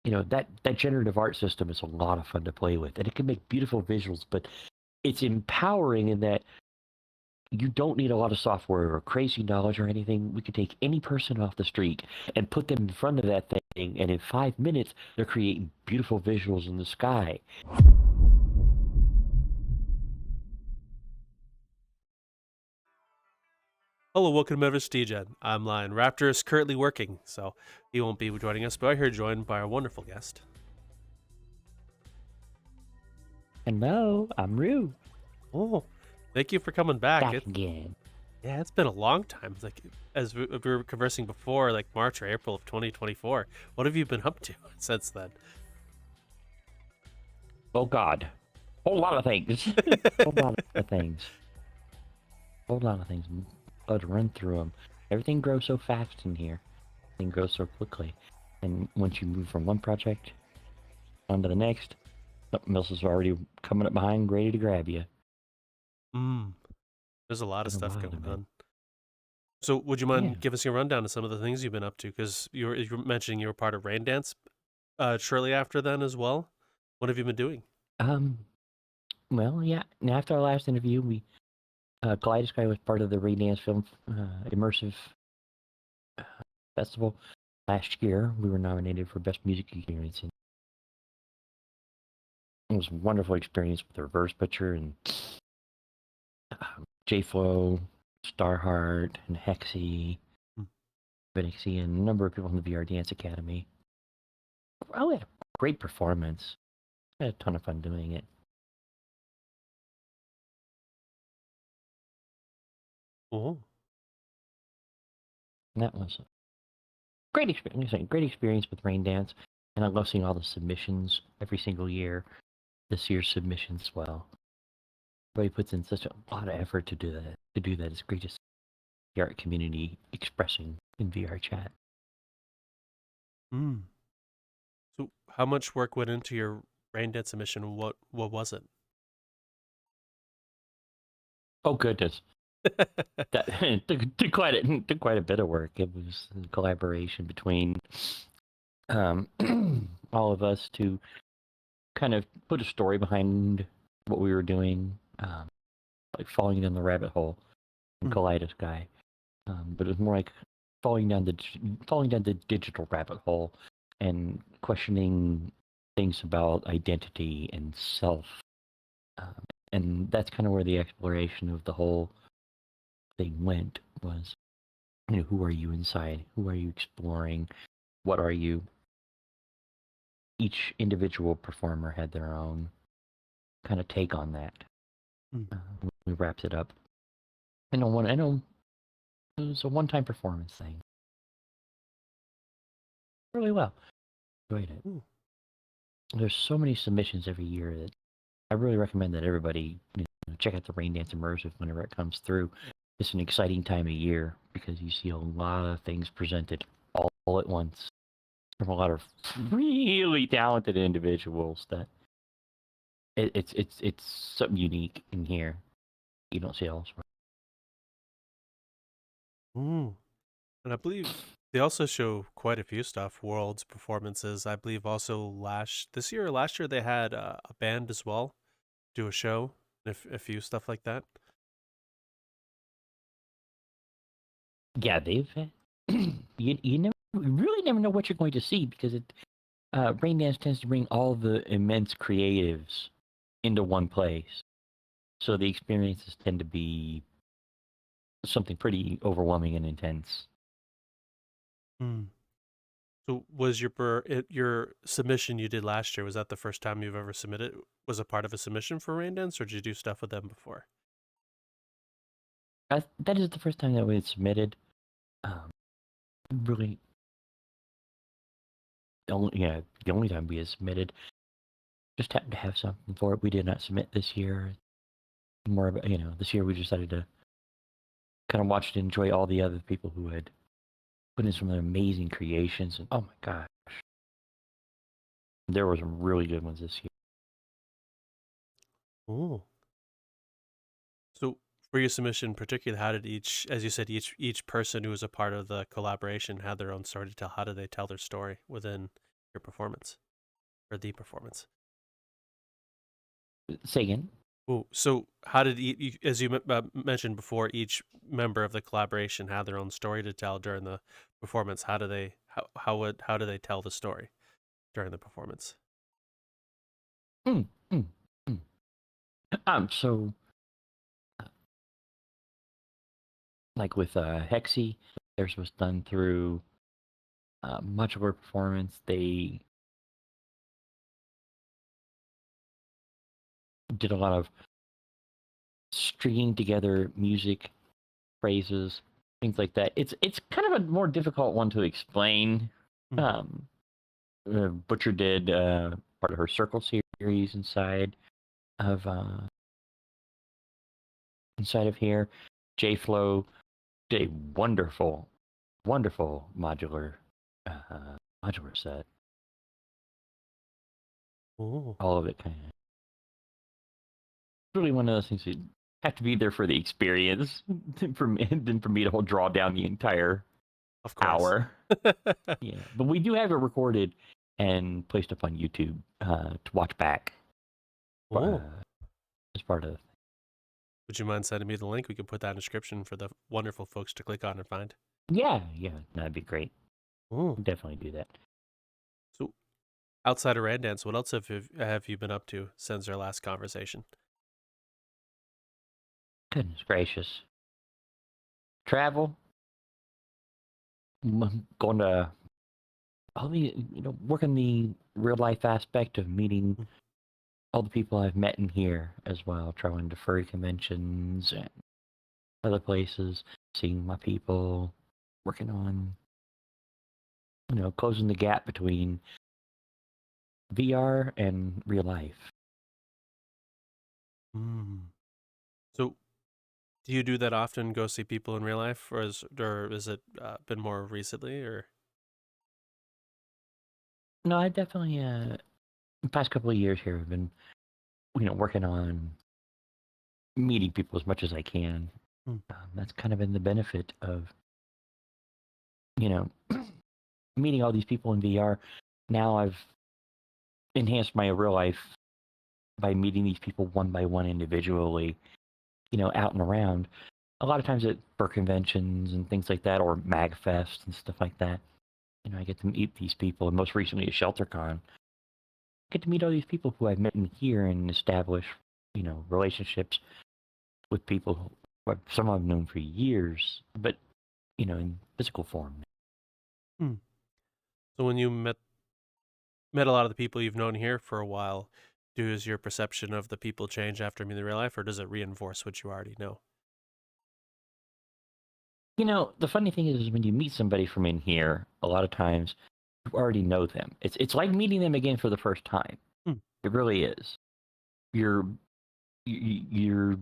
that generative art system is a lot of fun to play with, and it can make beautiful visuals, but it's empowering in that you don't need a lot of software or crazy knowledge or anything. We could take any person off the street and put them in front of that thing, and in 5 minutes, they're creating beautiful visuals in the sky. Hello, welcome to Metaverse Degen. I'm Lion. Raptor is currently working, so he won't be joining us, but I'm here joined by our wonderful guest. Hello, I'm Rue. Oh, thank you for coming back. Back again. Yeah, it's been a long time. Like, as we were conversing before, like March or April of 2024. What have you been up to since then? Oh God, whole lot of things. Whole lot of things. Whole lot of things. Let's run through them. Everything grows so fast in here. Everything grows so quickly, and once you move from one project on to the next, something else is already coming up behind, ready to grab you. There's a lot of Been a stuff while, going man. on. So, would you Yeah. mind give us your rundown of some of the things you've been up to? Because you were mentioning you were part of Rain Dance shortly after then as well. What have you been doing? Um. Well, yeah. And after our last interview, we Kaleidosky was part of the Raindance Film Immersive Festival last year. We were nominated for Best Music Experience, and it was a wonderful experience with the Reverse Butcher and J-Flow, Starheart, and Hexy, Hmm. Vinixie, and a number of people from the VR Dance Academy. We had a great performance. I had a ton of fun doing it. Oh. And that was a great experience. Great experience with Rain Dance, and I love seeing all the submissions every single year. This year's submissions as well. Everybody puts in such a lot of effort to do that. It's great to see the art community expressing in Vrchat. Mm. So, how much work went into your Rain Dance submission? What was it? Oh goodness, that took quite a bit of work. It was a collaboration between um, all of us to kind of put a story behind what we were doing, like falling down the rabbit hole in Mm. Kaleidosky. But it was more like falling down the digital rabbit hole and questioning things about identity and self. Um, and that's kind of where the exploration of the whole thing went, was, who are you inside? Who are you exploring? What are you? Each individual performer had their own kind of take on that. Mm. We wrapped it up. I know it was a one-time performance thing. Really well. Enjoyed it. Ooh. There's so many submissions every year that I really recommend that everybody check out the Rain Dance Immersive whenever it comes through. It's an exciting time of year because you see a lot of things presented all at once from a lot of really talented individuals. That it's something unique in here you don't see elsewhere. Ooh. And I believe they also show quite a few stuff, worlds, performances. I believe also this year or last year they had a band as well do a show, a few stuff like that. Yeah, they've you really never know what you're going to see because Rain Dance tends to bring all the immense creatives into one place. So the experiences tend to be something pretty overwhelming and intense. Mm. So was your submission you did last year, was that the first time you've ever submitted? Was a part of a submission for Rain Dance, or did you do stuff with them before? That is the first time that we had submitted. Really, the only time we had submitted. Just happened to have something for it. We did not submit this year. More of this year we decided to kind of watch and enjoy all the other people who had put in some amazing creations. And oh my gosh, there were some really good ones this year. Oh. So for your submission in particular, how did as you said, each person who was a part of the collaboration had their own story to tell? How did they tell their story within your performance or the performance? Say again. Ooh, so how did as you mentioned before, each member of the collaboration had their own story to tell during the performance? How do they how do they tell the story during the performance? Mm, mm, mm. So like with Hexy, theirs was done through modular performance. They did a lot of stringing together music, phrases, things like that. It's kind of a more difficult one to explain. Mhm. Um, Butcher did part of her Circle series of uh, inside of here. JFlow did a wonderful modular set. Ooh, All of it kind of really one of those things you have to be there for the experience than for me to draw down the entire of course. hour. Yeah, but we do have it recorded and placed up on YouTube to watch back Ooh. as part of. Would you mind sending me the link? We can put that in the description for the wonderful folks to click on and find. Yeah, that'd be great. Ooh. Definitely do that. So outside of Randance, what else have you been up to since our last conversation? Goodness gracious, travel, going to all the working the real life aspect of meeting Mm. all the people I've met in here as well, traveling to furry conventions and other places, seeing my people, working on closing the gap between VR and real life. Mm. So do you do that often? Go see people in real life, or is it been more recently? Or No, I definitely the past couple of years here have been working on meeting people as much as I can. mm. That's kind of been the benefit of you know meeting all these people in VR. Now I've enhanced my real life by meeting these people one by one individually, out and around. A lot of times at for conventions and things like that, or MagFest and stuff like that. I get to meet these people, and most recently at ShelterCon, I get to meet all these people who I've met in here and establish, relationships with people some I've known for years, but in physical form. Hmm. So when you met a lot of the people you've known here for a while, does your perception of the people change after meeting in real life, or does it reinforce what you already know? The funny thing is when you meet somebody from in here, a lot of times you already know them. It's like meeting them again for the first time. Hmm. It really is. You're you're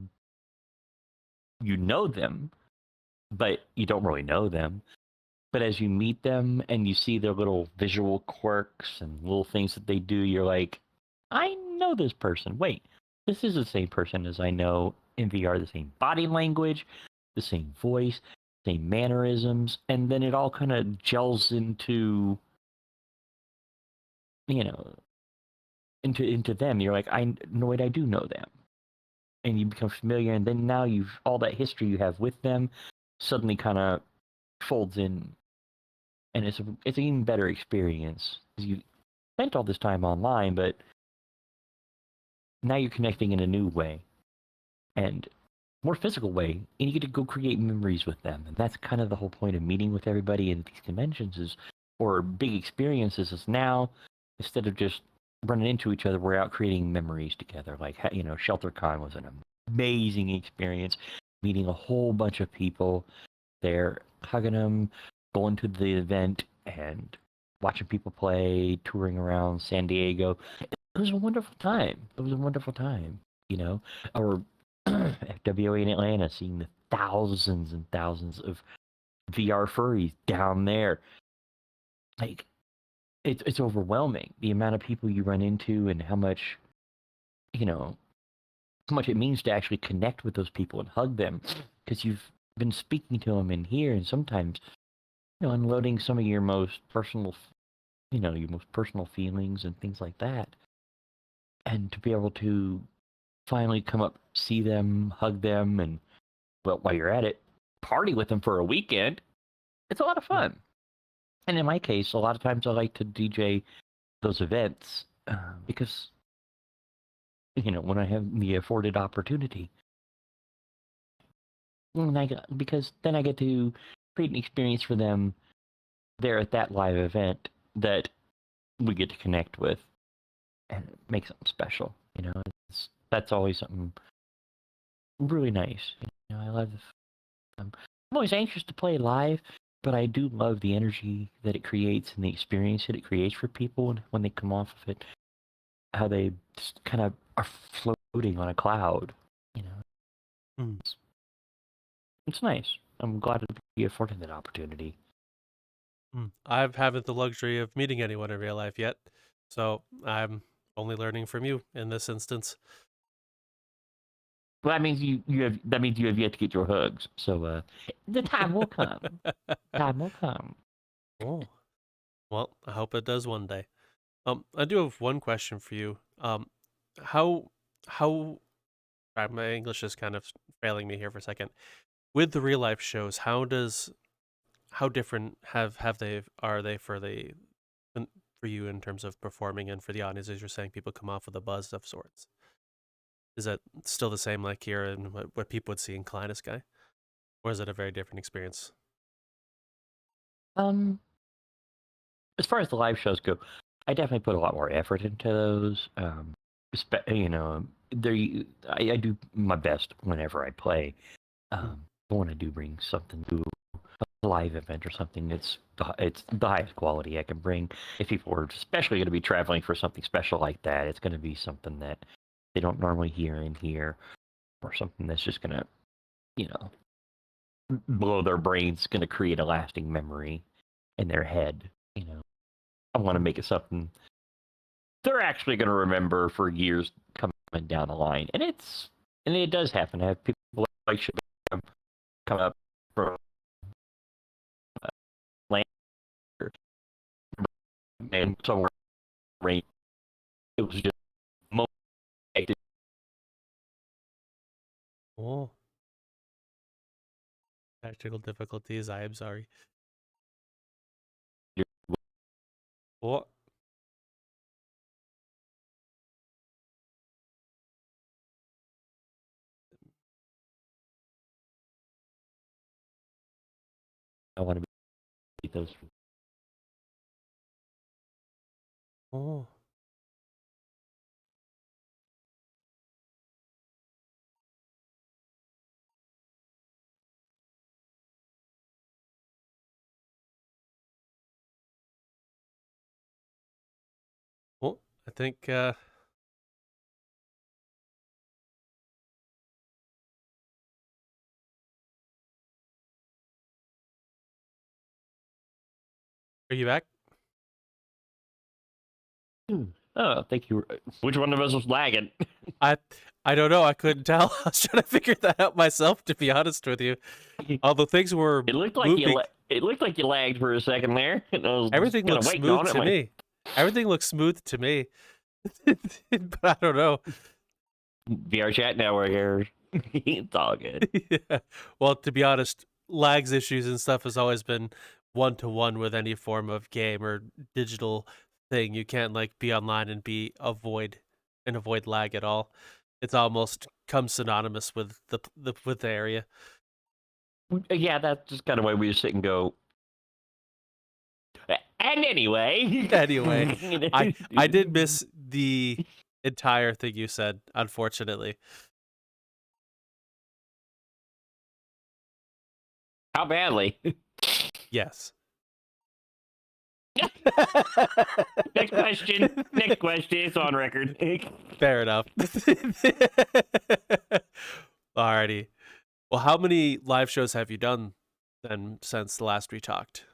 you know them, but you don't really know them. But as you meet them and you see their little visual quirks and little things that they do, you're like, I know this person. Wait, this is the same person as I know in VR, the same body language, the same voice, same mannerisms. And then it all kind of gels you know, into them. You're like, I know it, I do know them. And you become familiar. And then now all that history you have with them suddenly kind of folds in, and it's an even better experience. You spent all this time online, but now you're connecting in a new way and more physical way, and you get to go create memories with them. And that's kind of the whole point of meeting with everybody in these conventions or big experiences is now, instead of just running into each other, we're out creating memories together. Like, ShelterCon was an amazing experience, meeting a whole bunch of people there, hugging them, going to the event, and watching people play, touring around San Diego. It was a wonderful time. It was a wonderful time, Or FWA in Atlanta, seeing the thousands and thousands of VR furries down there. Like, it's overwhelming the amount of people you run into and you know, how much it means to actually connect with those people and hug them because you've been speaking to them in here and sometimes unloading some of your most personal your most personal feelings and things like that. And to be able to finally come up, see them, hug them, and, well, while you're at it, party with them for a weekend, it's a lot of Mm. fun. And in my case, a lot of times I like to DJ those events because, when I have the afforded opportunity, because then I get to create an experience for them there at that live event that we get to connect with and make something special. That's always something really nice. I love. I'm always anxious to play live, but I do love the energy that it creates and the experience that it creates for people when they come off of it. How they just kind of are floating on a cloud. You know, Mm. it's nice. I'm glad to be afforded that opportunity. I haven't the luxury of meeting anyone in real life yet, so I'm only learning from you in this instance. Well, that means you have yet to get your hugs. So the time will come. Time will come. Oh, well, I hope it does one day. I do have one question for you. How how my English is kind of failing me here for a second. With the real life shows, how different have they are they for you in terms of performing and for the audience? As you're saying, people come off with a buzz of sorts. Is that still the same like here and what people would see in Kaleidosky? Or is it a very different experience? Um, as far as the live shows go, I definitely put a lot more effort into those. I do my best whenever I play. Mm. But when I do bring something to a live event or something, it's the highest quality I can bring. If people are especially going to be traveling for something special like that, it's going to be something that they don't normally hear in here, or something that's just going to, you know, blow their brains, going to create a lasting memory in their head. I want to Mm. make it something they're actually going to remember for years coming down the line. And it does happen. I have people like Shabam come up from land and somewhere rain. It was just moment. Oh, technical difficulties. I am sorry. Oh, I want to be those. oh, oh. I think. Are you back? Oh, thank you. Which one of us was lagging? I I don't know. I couldn't tell. I was trying to figure that out myself. To be honest with you, although things were It looked like moving, it looked like you lagged for a second there, and I was just everything kind of looks waiting smooth on it. to Like, me. Everything looks smooth to me. But I don't know. Vrchat now we're here. It's all good. Yeah. Well, to be honest, lags issues and stuff has always been one to one with any form of game or digital thing. You can't like be online and avoid lag at all. It's almost come synonymous with the area. Yeah, that's just kind of why we just sit and go. And anyway, Anyway, I did miss the entire thing you said, unfortunately. how badly? Yes. Next question. Next question. It's on record. Fair enough. Alrighty. Well, how many live shows have you done then since the last we talked?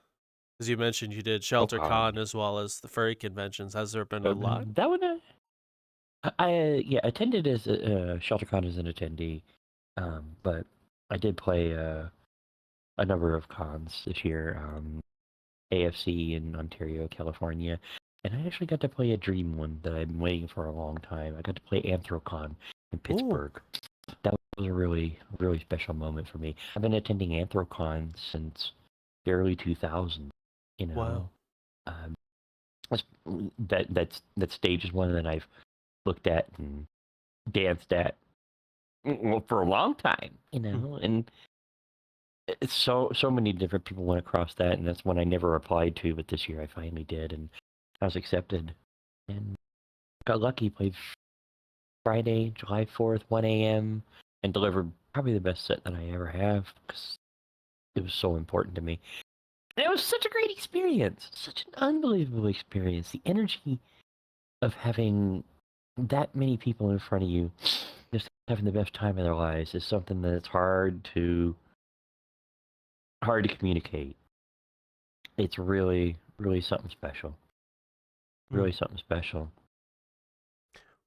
As you mentioned, you did Oh ShelterCon God. as well as the furry conventions. Has there been a lot? That one. I attended as a ShelterCon as an attendee, but I did play a number of cons this year. AFC in Ontario, California, and I actually got to play a dream one that I've been waiting for a long time. I got to play Anthrocon in Ooh, Pittsburgh. That was a really, really special moment for me. I've been attending Anthrocon since the early 2000s. You wow. know, um, that stage is one that I've looked at and danced at for a long time. Mm. And it's so many different people went across that, and that's one I never applied to, but this year I finally did, and I was accepted, and got lucky. Played Friday, July 4th, 1 a.m., and delivered probably the best set that I ever have because it was so important to me. And it was such a great experience, such an unbelievable experience. The energy of having that many people in front of you, just having the best time of their lives, is something that's hard to communicate. It's really, really something special. Mm. Really something special.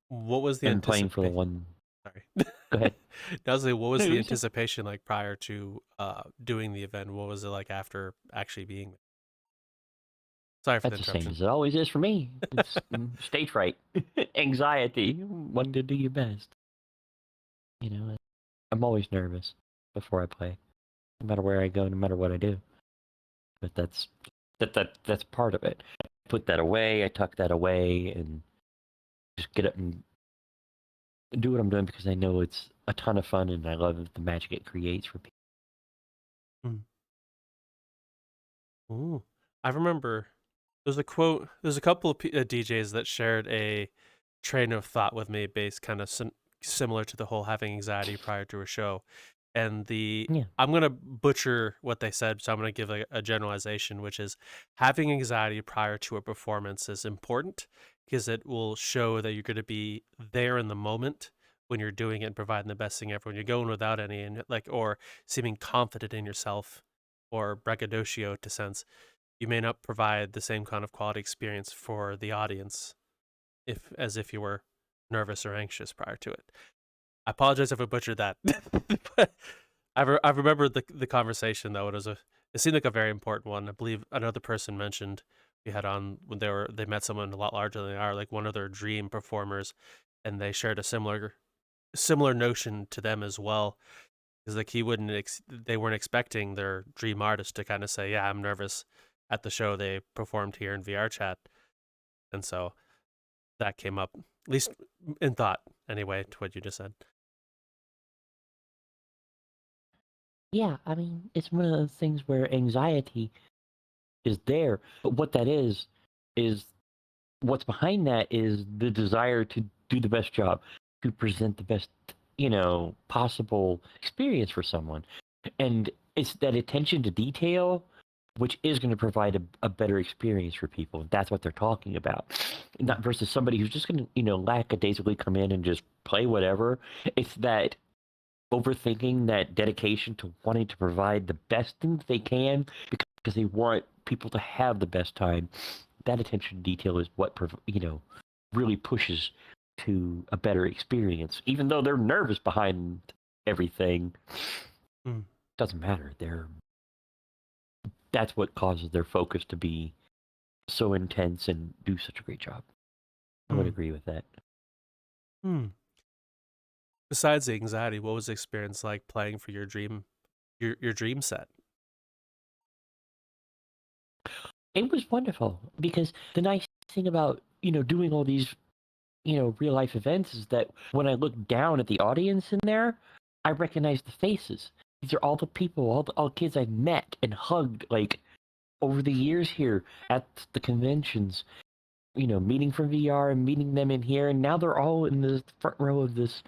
What was the And playing for the anticipation? one. Sorry. Go ahead. I was like, what was No, the you said anticipation like prior to doing the event? What was it like after actually being there? Sorry for the that's the same interruption. as it always is for me. It's stage fright, anxiety, wanting to do your best. I'm always nervous before I play, no matter where I go, no matter what I do. But that's part of it. I put that away. I tuck that away, and just get up and do what I'm doing because I know it's a ton of fun, and I love the magic it creates for people. Mm. Ooh. I remember there's a quote, there's a couple of DJs that shared a train of thought with me based kind of similar to the whole having anxiety prior to a show. And Yeah. I'm going to butcher what they said, so I'm going to give a generalization, which is having anxiety prior to a performance is important because it will show that you're going to be there in the moment when you're doing it and providing the best thing ever. When you're going without any, and or seeming confident in yourself or braggadocio to sense, you may not provide the same kind of quality experience for the audience as if you were nervous or anxious prior to it. I apologize if I butchered that. But I remember the conversation though. It seemed like a very important one. I believe another person mentioned we had on when they met someone a lot larger than they are, like one of their dream performers, and they shared a similar notion to them as well. Because like they weren't expecting their dream artist to kind of say, "Yeah, I'm nervous," at the show they performed here in Vrchat, and so that came up, at least in thought, anyway, to what you just said. Yeah, I mean, it's one of those things where anxiety is there, but what that is what's behind that is the desire to do the best job, to present the best, possible experience for someone. And it's that attention to detail which is going to provide a better experience for people. That's what they're talking about. Mm. Not versus somebody who's just going to, lackadaisically come in and just play whatever. It's that overthinking, that dedication to wanting to provide the best thing that they can because they want people to have the best time. That attention to detail is what really pushes to a better experience. Even though they're nervous behind everything, Mm. doesn't matter. That's what causes their focus to be so intense and do such a great job. I would Mm. agree with that. Mm. Besides the anxiety, what was the experience like playing for your dream set? It was wonderful because the nice thing about, doing all these, real life events is that when I look down at the audience in there, I recognize the faces. These are all the people, all the kids I've met and hugged like over the years here at the conventions, meeting from VR and meeting them in here, and now they're all in the front row of this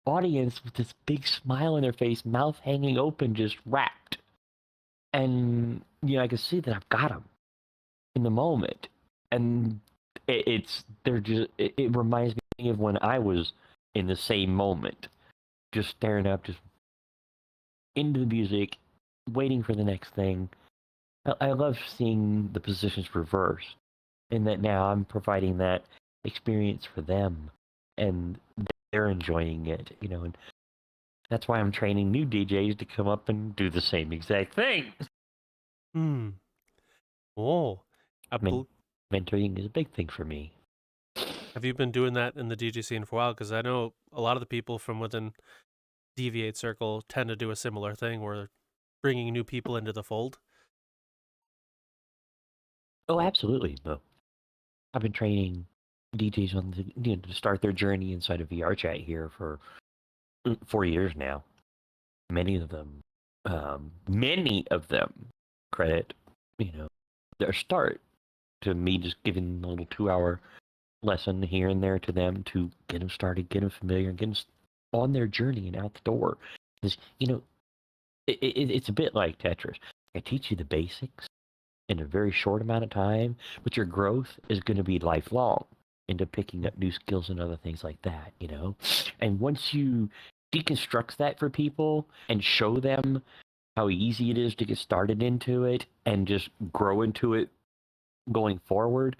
audience with this big smile on their face, mouth hanging open, just rapt. And I can see that I've got them in the moment, and it reminds me of when I was in the same moment, just staring up, just into the music, waiting for the next thing. I love seeing the positions reversed, and that now I'm providing that experience for them, and they're enjoying it, and that's why I'm training new DJs to come up and do the same exact thing. Hmm. Oh, I Men- bel Mentoring is a big thing for me. have you been doing that in the DJ scene for a while? Because I know a lot of the people from within Deviate Circle tend to do a similar thing where they're bringing new people into the fold. Oh, absolutely. No, I've been training DJs on to start their journey inside of Vrchat here for 4 years now. Many of them credit, their start to me just giving a little 2 hour lesson here and there to them to get them started, get them familiar, and get them on their journey and out the door. Because, it's a bit like Tetris. I teach you the basics in a very short amount of time, but your growth is going to be lifelong into picking up new skills and other things like that. And once you deconstruct that for people and show them how easy it is to get started into it and just grow into it going forward,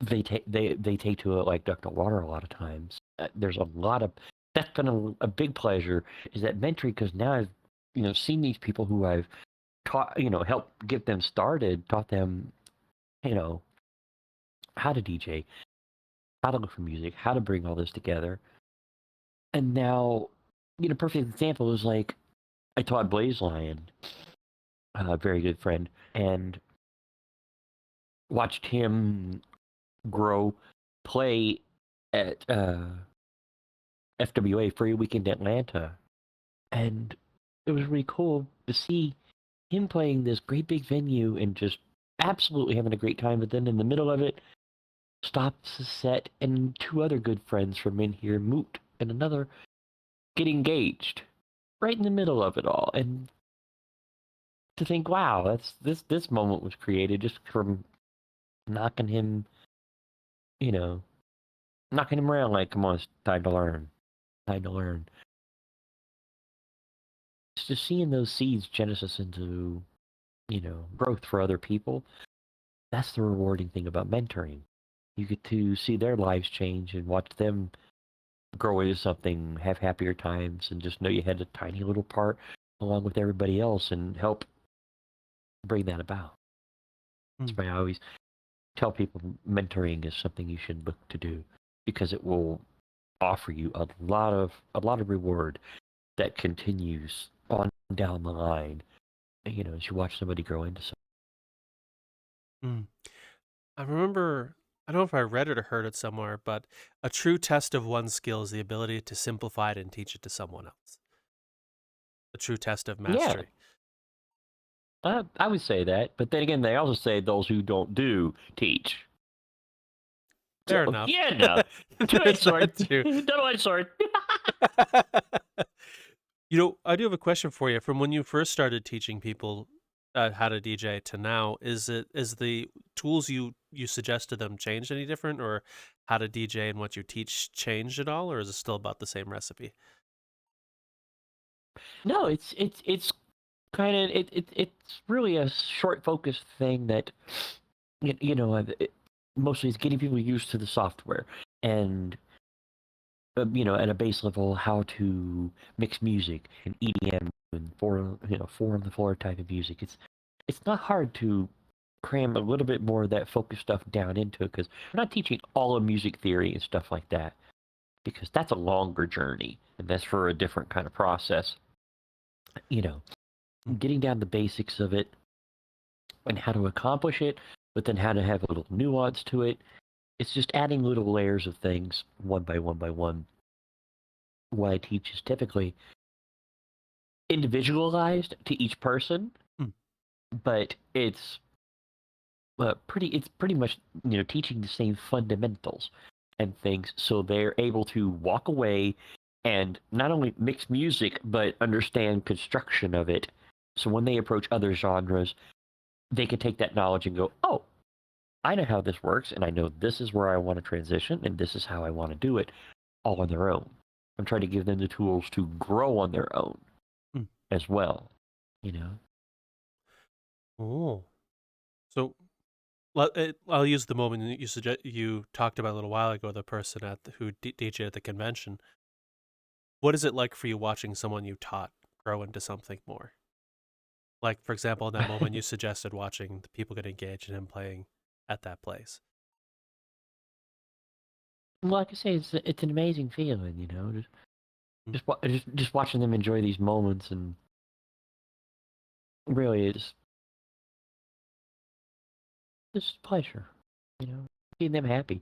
they take to it like duck to water a lot of times. There's a lot of that's been a big pleasure is that mentoring because now I've seen these people who I've taught helped get them started, taught them you know how to DJ, how to look for music, how to bring all this together, and now perfect example is like I taught Blaze Lion, a very good friend, and watched him grow, play at FWA Free Weekend Atlanta, and it was really cool to see him playing this great big venue and just absolutely having a great time. But then in the middle of it, stops the set, and two other good friends from in here, Moot and another, get engaged right in the middle of it all. And to think, wow, this moment was created just from knocking him, you know, knocking him around like, come on, it's time to learn, time to learn. It's just seeing those seeds genesis into, growth for other people. That's the rewarding thing about mentoring. You get to see their lives change and watch them grow into something, have happier times, and just know you had a tiny little part along with everybody else and help bring that about. That's why I always tell people mentoring is something you should look to do because it will offer you a lot of reward that continues on down the line. As you watch somebody grow into something. Mm. I remember, I don't know if I read it or heard it somewhere, but a true test of one's skill is the ability to simplify it and teach it to someone else. A true test of Yeah, mastery. I would say that, but then again, they also say those who don't do teach. Fair So enough. yeah, no, two-edged There's sword, that too. double-edged sword. I do have a question for you. From when you first started teaching people how to DJ to now, is the tools you suggest to them changed any different, or how to DJ and what you teach changed at all, or is it still about the same recipe? No, it's kind of it's really a short focused thing that mostly is getting people used to the software and at a base level how to mix music and EDM and four on the floor type of music. It's not hard to cram a little bit more of that focus stuff down into it because we're not teaching all of music theory and stuff like that because that's a longer journey and that's for a different kind of process. You know, getting down the basics of it and how to accomplish it, but then how to have a little nuance to it. It's just adding little layers of things one by one by one. What I teach is typically individualized to each person, Hmm. but it's pretty much teaching the same fundamentals and things, so they're able to walk away and not only mix music but understand construction of it. So when they approach other genres, they can take that knowledge and go, oh, I know how this works, and I know this is where I want to transition, and this is how I want to do it, all on their own. I'm trying to give them the tools to grow on their own Hmm. as well. You know. Oh, so I'll use the moment that you talked about a little while ago, the person who DJ at the convention. What is it like for you watching someone you taught grow into something more? Like, for example, in that moment, you suggested watching the people get engaged in him playing at that place. Like I say, it's an amazing feeling, just Mm. just watching them enjoy these moments, and really, it's just pleasure, seeing them happy.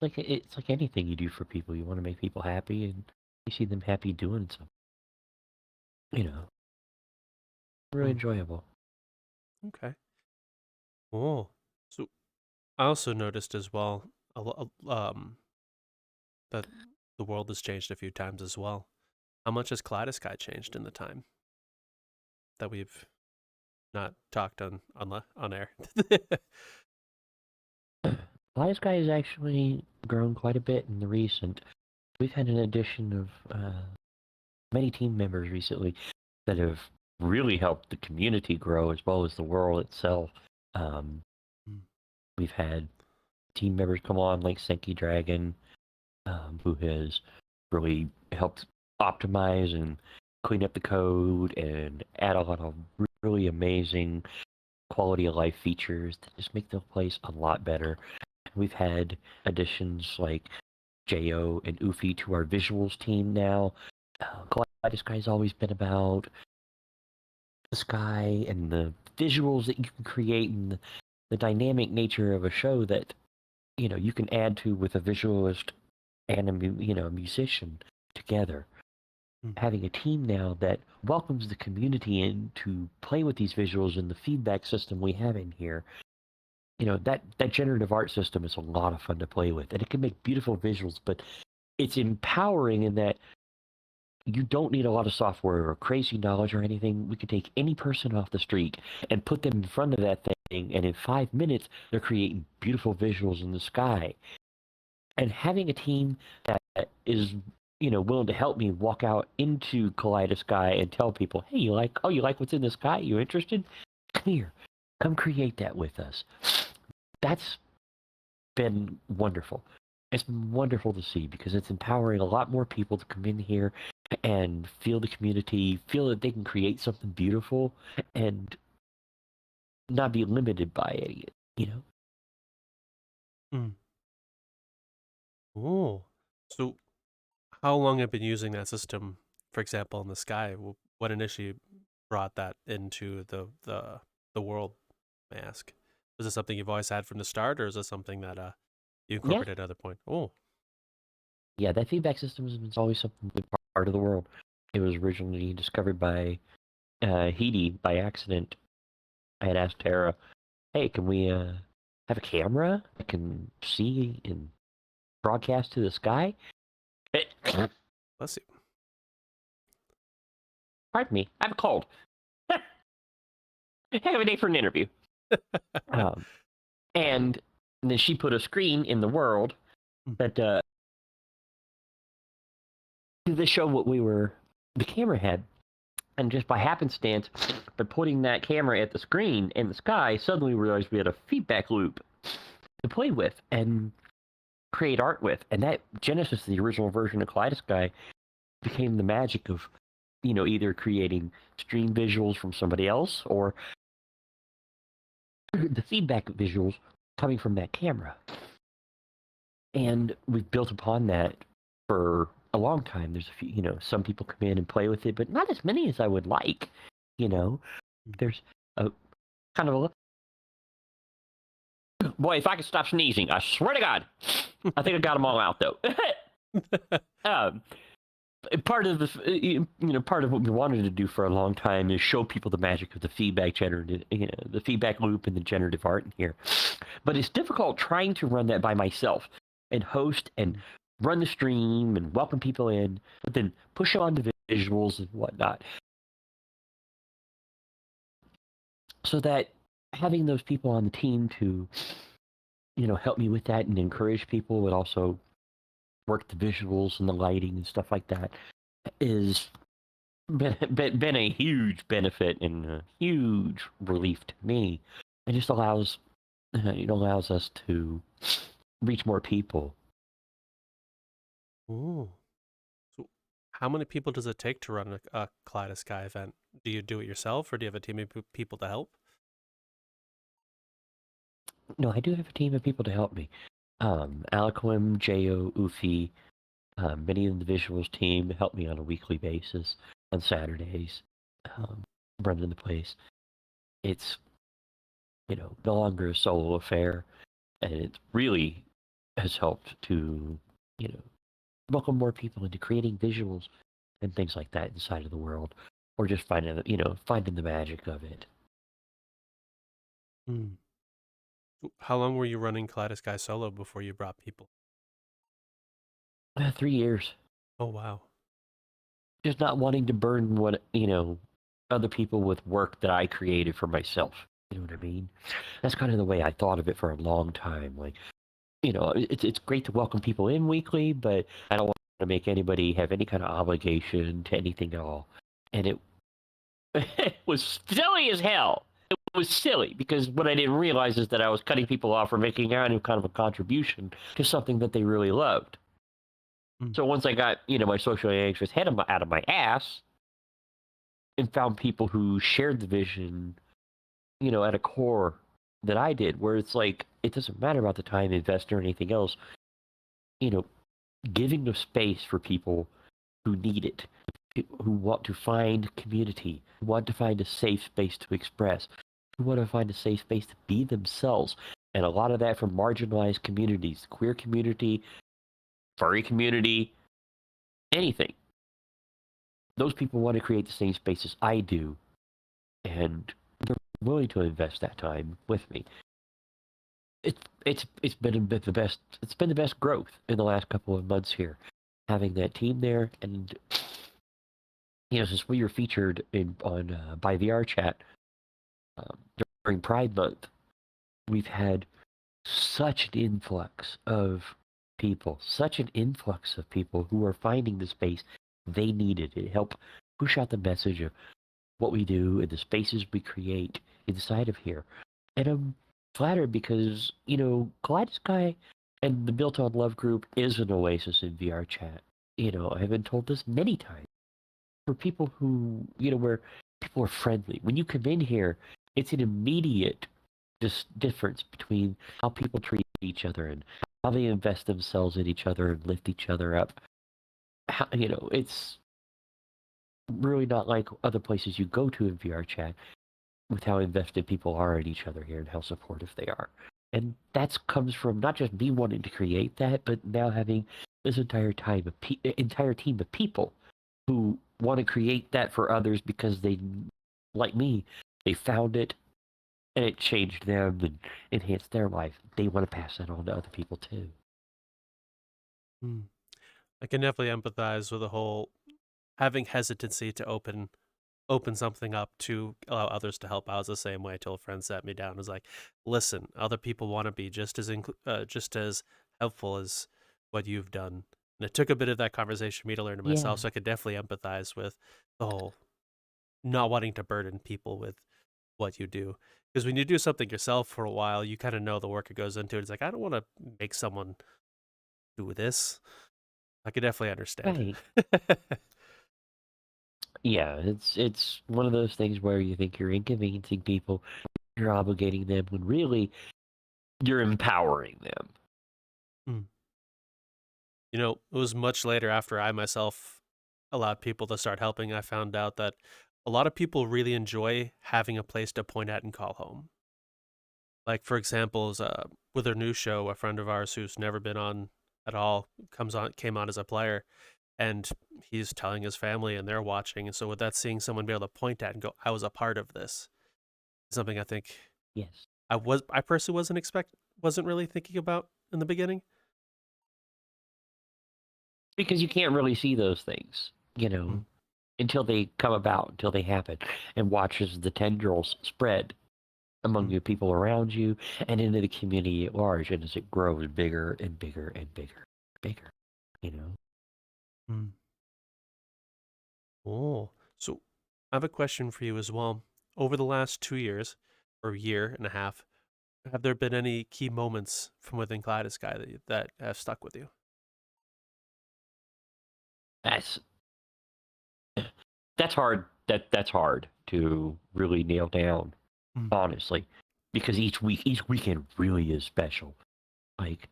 It's like anything you do for people. You want to make people happy, and you see them happy doing something. Really Mm. enjoyable. Okay. Oh, so I also noticed as well, that the world has changed a few times as well. How much has Kaleidosky changed in the time that we've not talked on air? Wise Guy has actually grown quite a bit in the recent. We've had an addition of many team members recently that have really helped the community grow as well as the world itself. Um, Mm. we've had team members come on like Senki Dragon, who has really helped optimize and clean up the code and add a lot of really amazing quality of life features that just make the place a lot better. We've had additions like Jo and Ufi to our visuals team now. Kaleidosky's always been about the sky and the visuals that you can create, and the dynamic nature of a show that you can add to with a visualist and a musician together. Mm. Having a team now that welcomes the community in to play with these visuals and the feedback system we have in here. That generative art system is a lot of fun to play with, and it can make beautiful visuals, but it's empowering in that you don't need a lot of software or crazy knowledge or anything. We could take any person off the street and put them in front of that thing, and in 5 minutes, they're creating beautiful visuals in the sky. And having a team that is, willing to help me walk out into Kaleidosky and tell people, hey, you like what's in the sky? You interested? Come here. Come create that with us. That's been wonderful. It's been wonderful to see because it's empowering a lot more people to come in here and feel the community, feel that they can create something beautiful and not be limited by it. Mm. Oh, so how long have you been using that system? For example, in the sky, what initially brought that into the world? May I ask? Was it something you've always had from the start, or is it something that you Yeah, incorporated at another point? Oh, yeah, that feedback system has been always something big part of the world. It was originally discovered by Heidi by accident. I had asked Tara, hey, can we have a camera that can see and broadcast to the sky? bless you. Pardon me, I have a cold. Heck of a day for an interview. Um, and then she put a screen in the world that to show what the camera had. And just by happenstance, by putting that camera at the screen in the sky, suddenly we realized we had a feedback loop to play with and create art with. And that Genesis, the original version of Kaleidosky, became the magic of, either creating stream visuals from somebody else or the feedback visuals coming from that camera. And we've built upon that for a long time. There's a few, some people come in and play with it, but not as many as I would like. There's a kind of boy, if I could stop sneezing, I swear to God, I think I got them all out though. um, part of part of what we wanted to do for a long time is show people the magic of the feedback generative, the feedback loop and the generative art in here. But it's difficult trying to run that by myself and host and run the stream and welcome people in, but then push on the visuals and whatnot. So that having those people on the team to, help me with that and encourage people, but also work the visuals and the lighting and stuff like that is been a huge benefit and a huge relief to me. It just allows us to reach more people. Oh, so how many people does it take to run a Kaleidosky event? Do you do it yourself, or do you have a team of people to help? No, I do have a team of people to help me. Aliquim, Jo, Ufi, many of the visuals team help me on a weekly basis on Saturdays, Mm. running the place. It's, no longer a solo affair, and it really has helped to, you know, welcome more people into creating visuals and things like that inside of the world, or just finding the magic of it. Mm. How long were you running Kaleidosky solo before you brought people? 3 years. Oh wow. Just not wanting to burden other people with work that I created for myself. You know what I mean? That's kind of the way I thought of it for a long time. Like, it's great to welcome people in weekly, but I don't want to make anybody have any kind of obligation to anything at all. And it it was silly as hell. It was silly because what I didn't realize is that I was cutting people off for making any kind of a contribution to something that they really loved. Mm. So once I got, my socially anxious head out of my ass and found people who shared the vision, at a core that I did, where it's like, it doesn't matter about the time invested or anything else, you know, giving the space for people who need it, who want to find community, who want to find a safe space to express, who want to find a safe space to be themselves. And a lot of that from marginalized communities, queer community, furry community, anything. Those people want to create the same spaces I do, and they're willing to invest that time with me. It's been the best. It's been the best growth in the last couple of months here, having that team there, and since we were featured on by Vrchat um, during Pride Month, we've had such an influx of such an influx of people who are finding the space they needed. It helped push out the message of what we do and the spaces we create inside of here. And I'm flattered because, Kaleidosky and the Built on Love group is an oasis in Vrchat. I've been told this many times. For people who, where people are friendly. When you come in here, it's an immediate difference between how people treat each other and how they invest themselves in each other and lift each other up. It's really not like other places you go to in Vrchat with how invested people are in each other here and how supportive they are. And that comes from not just me wanting to create that, but now having this entire team of people who want to create that for others because they, like me, they found it and it changed them and enhanced their life. They want to pass that on to other people too. Mm. I can definitely empathize with the whole having hesitancy to open something up to allow others to help. I was the same way till a friend sat me down and was like, listen, other people want to be just as helpful as what you've done. And it took a bit of that conversation for me to learn to Yeah, myself, so I could definitely empathize with the whole not wanting to burden people with what you do. Because when you do something yourself for a while, you kind of know the work it goes into it. It's like, I don't want to make someone do this. I could definitely understand. right. Yeah, it's one of those things where you think you're inconveniencing people, you're obligating them when really you're empowering them. Mm. You know, it was much later after I myself allowed people to start helping, I found out that a lot of people really enjoy having a place to point at and call home. Like, for example, with our new show, a friend of ours who's never been on at all came on as a player, and he's telling his family and they're watching. And so with that, seeing someone be able to point at and go, I was a part of this, is something I think Yes. I personally wasn't really thinking about in the beginning. Because you can't really see those things, Mm. until they come about, until they happen, and watch as the tendrils spread among Mm. the people around you and into the community at large, and as it grows bigger and bigger and bigger, bigger, you know. Mm. Oh, so I have a question for you as well. Over the last 2 years or year and a half, have there been any key moments from within Kaleidosky that have stuck with you? That's that's hard. That's hard to really nail down, Mm. honestly, because each weekend really is special. Like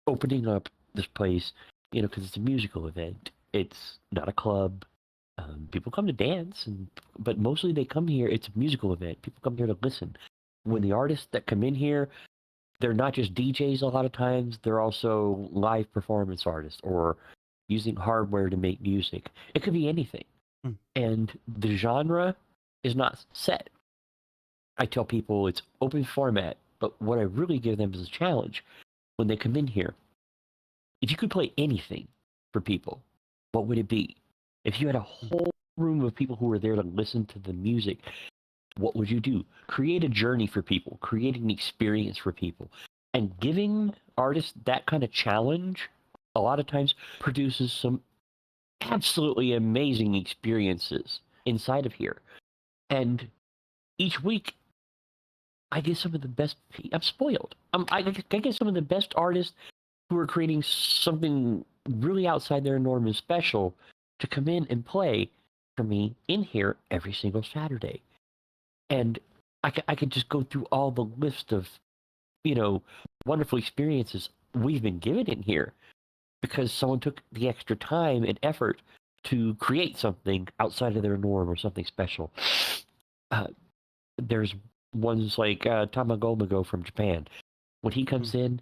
opening up this place, because it's a musical event. It's not a club. People come to dance, but mostly they come here. It's a musical event. People come here to listen. When the artists that come in here, they're not just DJs. A lot of times, they're also live performance artists or using hardware to make music. It could be anything, Mm. and the genre is not set. I tell people it's open format, but what I really give them is a challenge when they come in here. If you could play anything for people, what would it be? If you had a whole room of people who were there to listen to the music, what would you do? Create a journey for people, create an experience for people. And giving artists that kind of challenge a lot of times produces some absolutely amazing experiences inside of here. And each week, I get some of the best. I'm spoiled. I get some of the best artists who are creating something really outside their norm and special to come in and play for me in here every single Saturday. And I could just go through all the list of, wonderful experiences we've been given in here because someone took the extra time and effort to create something outside of their norm or something special. There's ones like Tamagomago from Japan. When he comes in,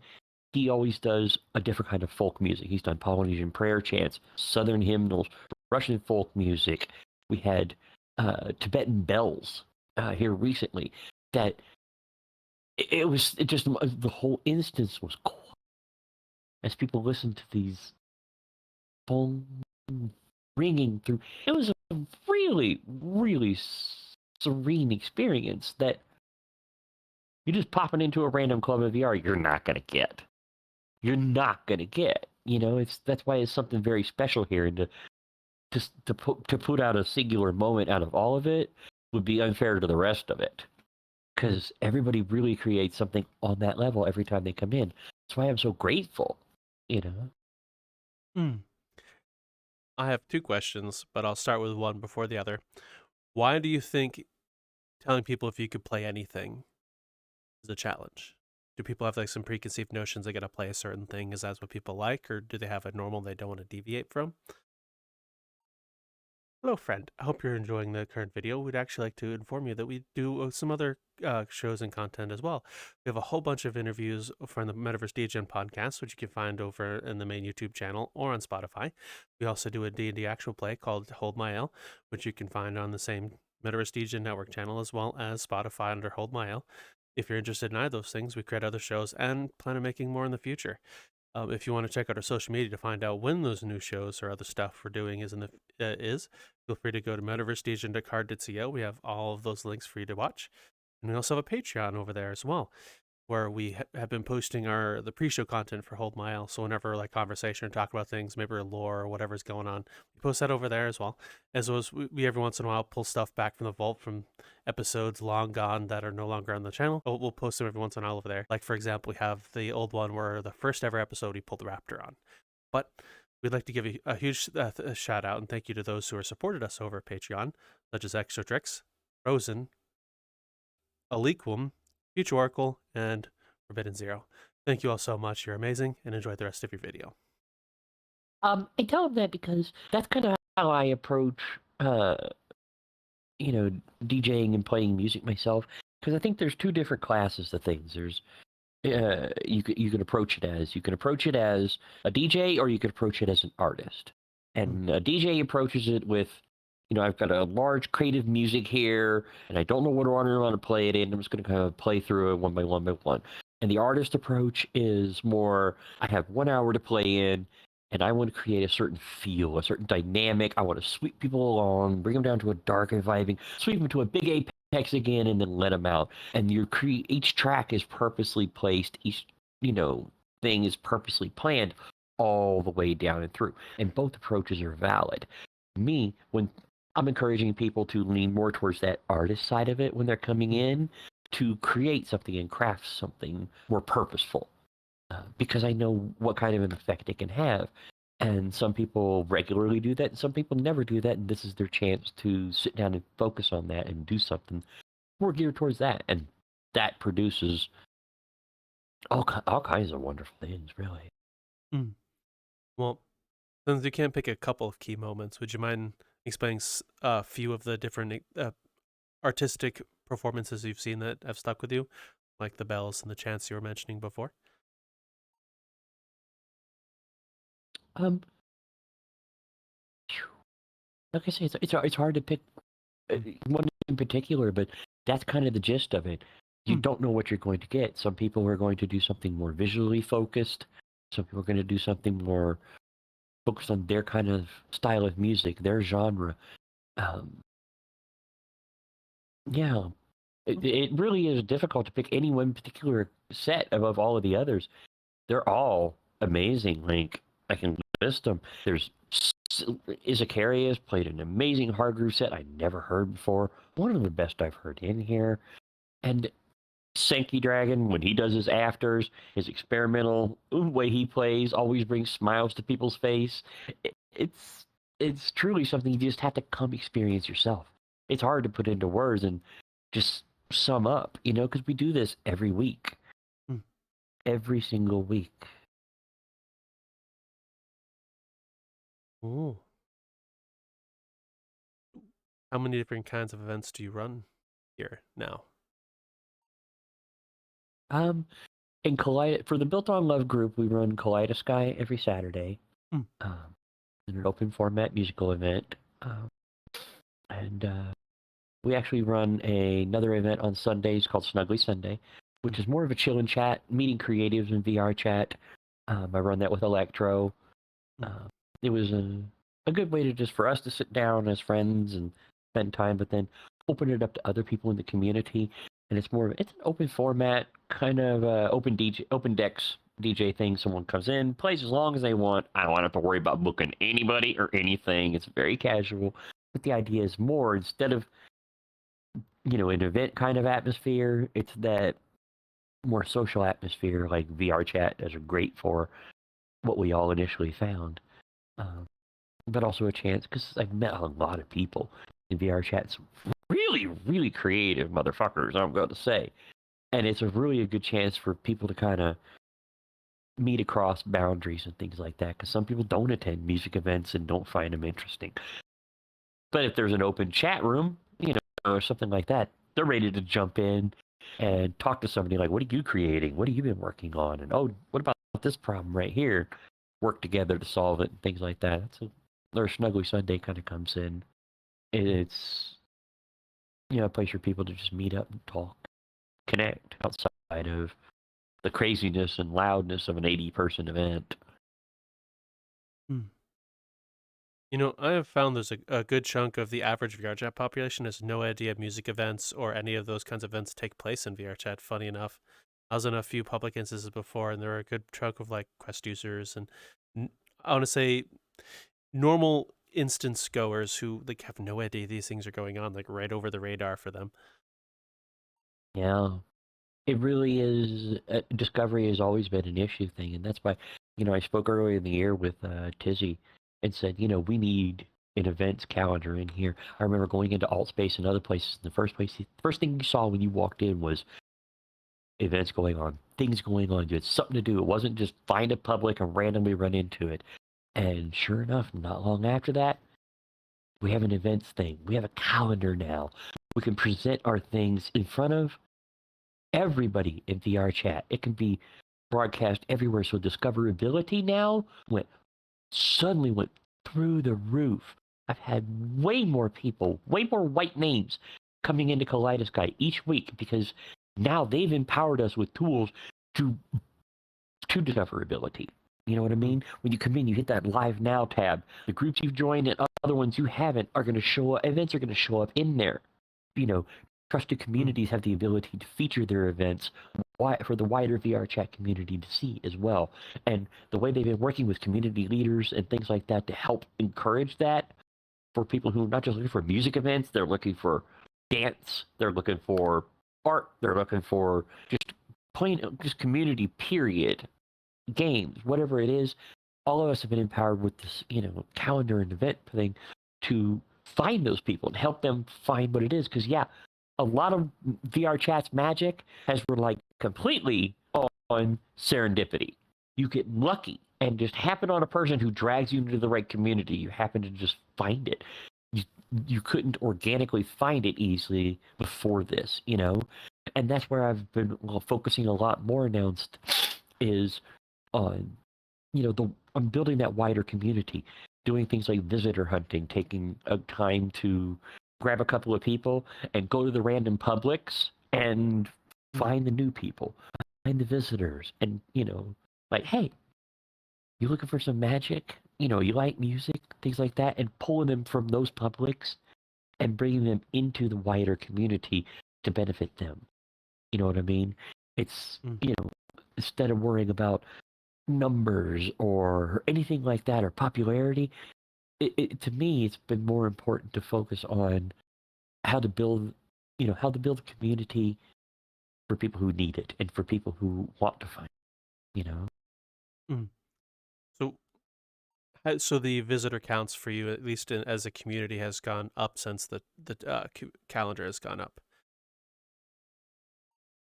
he always does a different kind of folk music. He's done Polynesian prayer chants, Southern hymnals, Russian folk music. We had Tibetan bells here recently. That it just the whole instance was cool. As people listened to these phone ringing through, it was a really, really serene experience that you just popping into a random club of VR, you're not gonna get. You're not gonna get. That's why it's something very special here, and to put out a singular moment out of all of it would be unfair to the rest of it, because everybody really creates something on that level every time they come in. That's why I'm so grateful. Mm. I have two questions, but I'll start with one before the other. Why do you think telling people if you could play anything is a challenge? Do people have like some preconceived notions they got to play a certain thing? Is that what people like, or do they have a normal they don't want to deviate from? Hello, friend. I hope you're enjoying the current video. We'd actually like to inform you that we do some other shows and content as well. We have a whole bunch of interviews from the Metaverse Degen podcast, which you can find over in the main YouTube channel or on Spotify. We also do a D&D actual play called Hold My L, which you can find on the same Metaverse Degen network channel as well as Spotify under Hold My L. If you're interested in either of those things, we create other shows and plan on making more in the future. If you want to check out our social media to find out when those new shows or other stuff we're doing is, feel free to go to metaversedegen.card.co. We have all of those links for you to watch. And we also have a Patreon over there as well, where we have been posting the pre-show content for Hold My L. So whenever like conversation or talk about things, maybe lore or whatever's going on, we post that over there as well. As well as we every once in a while pull stuff back from the vault from episodes long gone that are no longer on the channel. We'll post them every once in a while over there. Like for example, we have the old one where the first ever episode we pulled the Raptor on. But we'd like to give a huge shout out and thank you to those who have supported us over at Patreon, such as Exotrix, Rosen, Aliquum, Future Oracle, and Forbidden Zero. Thank you all so much. You're amazing, and enjoy the rest of your video. I tell them that because that's kind of how I approach, DJing and playing music myself. Because I think there's two different classes of things. There's you can approach it as a DJ, or you could approach it as an artist. And a DJ approaches it with, I've got a large creative music here, and I don't know what order I want to play it in. I'm just going to kind of play through it one by one by one. And the artist approach is more, I have 1 hour to play in, and I want to create a certain feel, a certain dynamic. I want to sweep people along, bring them down to a dark and vibing, sweep them to a big apex again, and then let them out. And each track is purposely placed, each thing is purposely planned all the way down and through. And both approaches are valid. Me, when I'm encouraging people to lean more towards that artist side of it when they're coming in, to create something and craft something more purposeful, because I know what kind of an effect it can have. And some people regularly do that, and some people never do that, and this is their chance to sit down and focus on that and do something more geared towards that. And that produces all kinds of wonderful things, really. Mm. Well, since you can't pick a couple of key moments, would you mind explaining a few of the different artistic performances you've seen that have stuck with you, like the bells and the chants you were mentioning before? Um, like I say, it's hard to pick Mm. one in particular, but that's kind of the gist of it. You Mm. don't know what you're going to get. Some people are going to do something more visually focused. Some people are going to do something more focused on their kind of style of music, their genre. Um, yeah, it really is difficult to pick any one particular set above all of the others. They're all amazing. Like, I can list them. There's Izakaria's played an amazing hard groove set I never heard before. One of the best I've heard in here. And Senki Dragon, when he does his afters, his experimental way he plays always brings smiles to people's face. It's it's truly something you just have to come experience yourself. It's hard to put into words and just sum up, because we do this every week, Mm. every single week. Ooh. How many different kinds of events do you run here now? Um, for the Built on Love group, we run Kaleidosky every Saturday. Mm. In an open format musical event. And we actually run another event on Sundays called Snuggly Sunday, which is more of a chill and chat, meeting creatives in Vrchat. I run that with Electro. Mm. It was a good way to just for us to sit down as friends and spend time, but then open it up to other people in the community. And it's an open format, kind of open decks DJ thing. Someone comes in, plays as long as they want. I don't have to worry about booking anybody or anything. It's very casual. But the idea is more, instead of an event kind of atmosphere, it's that more social atmosphere. Like Vrchat is great for what we all initially found. Um, but also a chance because I've met a lot of people in Vrchat. Really, really creative motherfuckers, I'm going to say. And it's really a good chance for people to kind of meet across boundaries and things like that because some people don't attend music events and don't find them interesting. But if there's an open chat room, or something like that, they're ready to jump in and talk to somebody like, what are you creating? What have you been working on? And, oh, what about this problem right here? Work together to solve it and things like that. That's where Snuggly Sunday kind of comes in. It's, a place for people to just meet up and talk, connect outside of the craziness and loudness of an 80-person event. Mm. I have found there's a good chunk of the average VRChat population has no idea music events or any of those kinds of events take place in VRChat, funny enough. I was in a few public instances before, and there are a good chunk of, like, Quest users and, I want to say, normal instance goers who, like, have no idea these things are going on, like, right over the radar for them. Yeah. It really is. Discovery has always been an issue thing, and that's why, I spoke earlier in the year with Tizzy and said, we need an events calendar in here. I remember going into Altspace and other places. In the first thing you saw when you walked in was events going on, things going on. You had something to do. It wasn't just find a public and randomly run into it. And sure enough, not long after that, we have an events thing. We have a calendar now. We can present our things in front of everybody in Vrchat. It can be broadcast everywhere. So discoverability now suddenly went through the roof. I've had way more people, way more white names coming into Kaleidosky each week because now they've empowered us with tools to discoverability. You know what I mean? When you come in, you hit that Live Now tab. The groups you've joined and other ones you haven't are going to show up. Events are going to show up in there. Trusted communities have the ability to feature their events for the wider Vrchat community to see as well. And the way they've been working with community leaders and things like that to help encourage that for people who are not just looking for music events, they're looking for dance, they're looking for art, they're looking for just plain just community, period, games, whatever it is. all of us have been empowered with this, calendar and event thing to find those people and help them find what it is. Because yeah, a lot of Vrchat's magic has relied completely on serendipity. You get lucky and just happen on a person who drags you into the right community. You happen to just find it. You couldn't organically find it easily before this, and that's where I've been focusing a lot more announced is on, I'm building that wider community, doing things like visitor hunting, taking a time to grab a couple of people and go to the random publics and find the new people, find the visitors, and like, hey, you looking for some magic? You like music, things like that, and pulling them from those publics and bringing them into the wider community to benefit them. You know what I mean? It's, instead of worrying about numbers or anything like that or popularity, to me, it's been more important to focus on how to build, how to build a community for people who need it and for people who want to find it, Mm. So the visitor counts for you, at least as a community, has gone up since the calendar has gone up.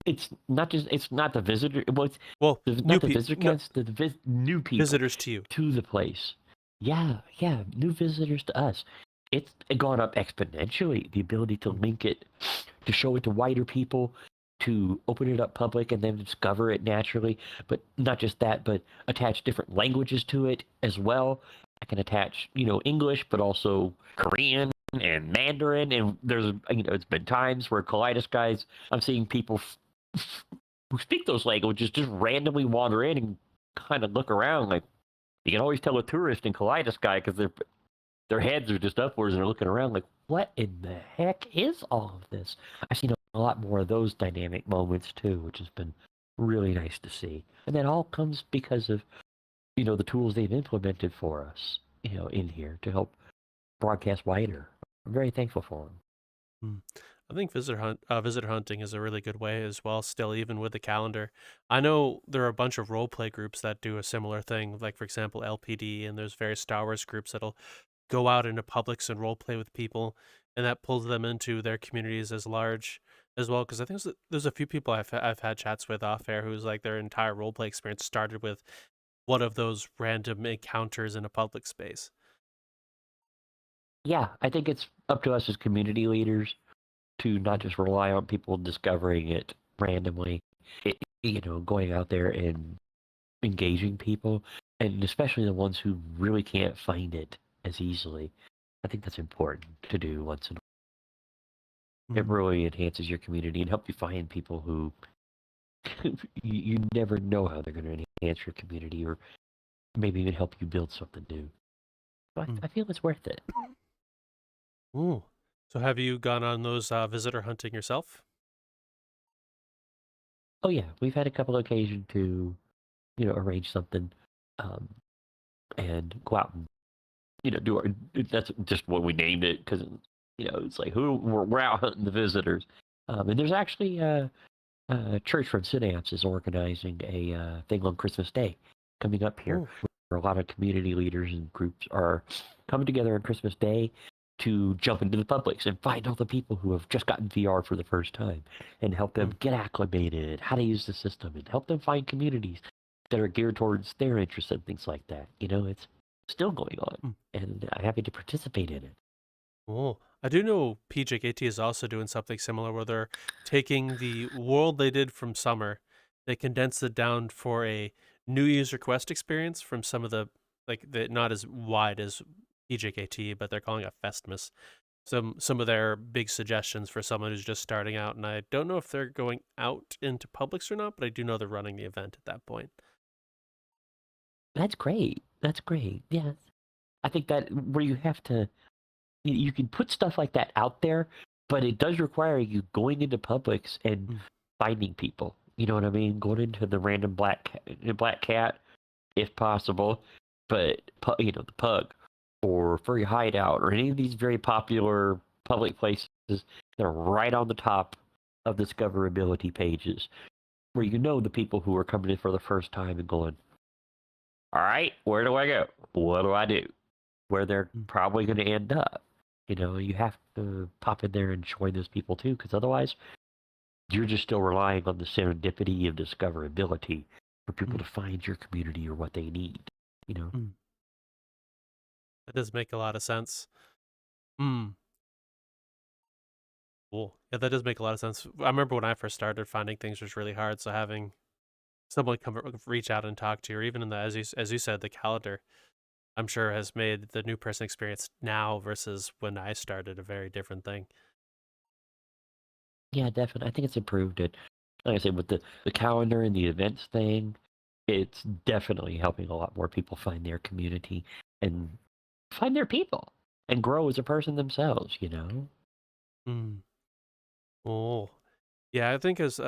It's not the visitor. Well, it's new not the people, visitor counts. The new people visitors to you. to the place. Yeah, new visitors to us. It's gone up exponentially. The ability to link it, to show it to wider people, to open it up public and then discover it naturally. But not just that, but attach different languages to it as well. I can attach, English, but also Korean and Mandarin. And there's, it's been times where Kaleidosky, I'm seeing people who speak those languages just randomly wander in and kind of look around. Like, you can always tell a tourist in Kaleidosky because their heads are just upwards and they're looking around like, what in the heck is all of this? I've seen a lot more of those dynamic moments too, which has been really nice to see. And that all comes because of, the tools they've implemented for us, in here to help broadcast wider. I'm very thankful for them. I think visitor hunting is a really good way as well. Still, even with the calendar, I know there are a bunch of role play groups that do a similar thing. Like for example, LPD, and there's various Star Wars groups that'll go out into publics and role play with people, and that pulls them into their communities as large as well. Because I think there's a few people I've had chats with off air who's like their entire role play experience started with one of those random encounters in a public space. Yeah, I think it's up to us as community leaders to not just rely on people discovering it randomly, going out there and engaging people, and especially the ones who really can't find it as easily. I think that's important to do once in a while. It really enhances your community and help you find people who you never know how they're going to enhance your community or maybe even help you build something new. So I feel it's worth it. Ooh. So have you gone on those visitor hunting yourself? Oh yeah, we've had a couple of occasions to, arrange something, and go out and, do our. That's just what we named it because, it's like we're out hunting the visitors, and there's actually a church from Synapse is organizing a thing on Christmas Day coming up here, where a lot of community leaders and groups are coming together on Christmas Day to jump into the publics and find all the people who have just gotten VR for the first time and help them get acclimated, how to use the system, and help them find communities that are geared towards their interests and things like that. It's still going on, and I'm happy to participate in it. Oh, I do know PJKT is also doing something similar where they're taking the world they did from summer, they condensed it down for a New User Quest experience from some of the not as wide as PJKT, but they're calling it Festmas. Some of their big suggestions for someone who's just starting out, and I don't know if they're going out into publics or not, but I do know they're running the event at that point. That's great. That's great. Yeah, I think that where you have to, you can put stuff like that out there, but it does require you going into publics and finding people. You know what I mean? Going into the random black cat, if possible, but the pug or furry hideout or any of these very popular public places that are right on the top of discoverability pages, where the people who are coming in for the first time and going, all right, where do I go? What do I do? Where they're Mm, probably going to end up. You have to pop in there and join those people too, because otherwise you're just still relying on the serendipity of discoverability for people to mm, find your community or what they need. You know? mm. That does make a lot of sense. Hmm. Cool. Yeah, that does make a lot of sense. I remember when I first started, finding things was really hard. So having someone come reach out and talk to you, or even in the as you said, the calendar, I'm sure has made the new person experience now versus when I started a very different thing. Yeah, definitely. I think it's improved it. Like I said, with the calendar and the events thing, it's definitely helping a lot more people find their community and find their people and grow as a person themselves. Mm. Oh, yeah. I think as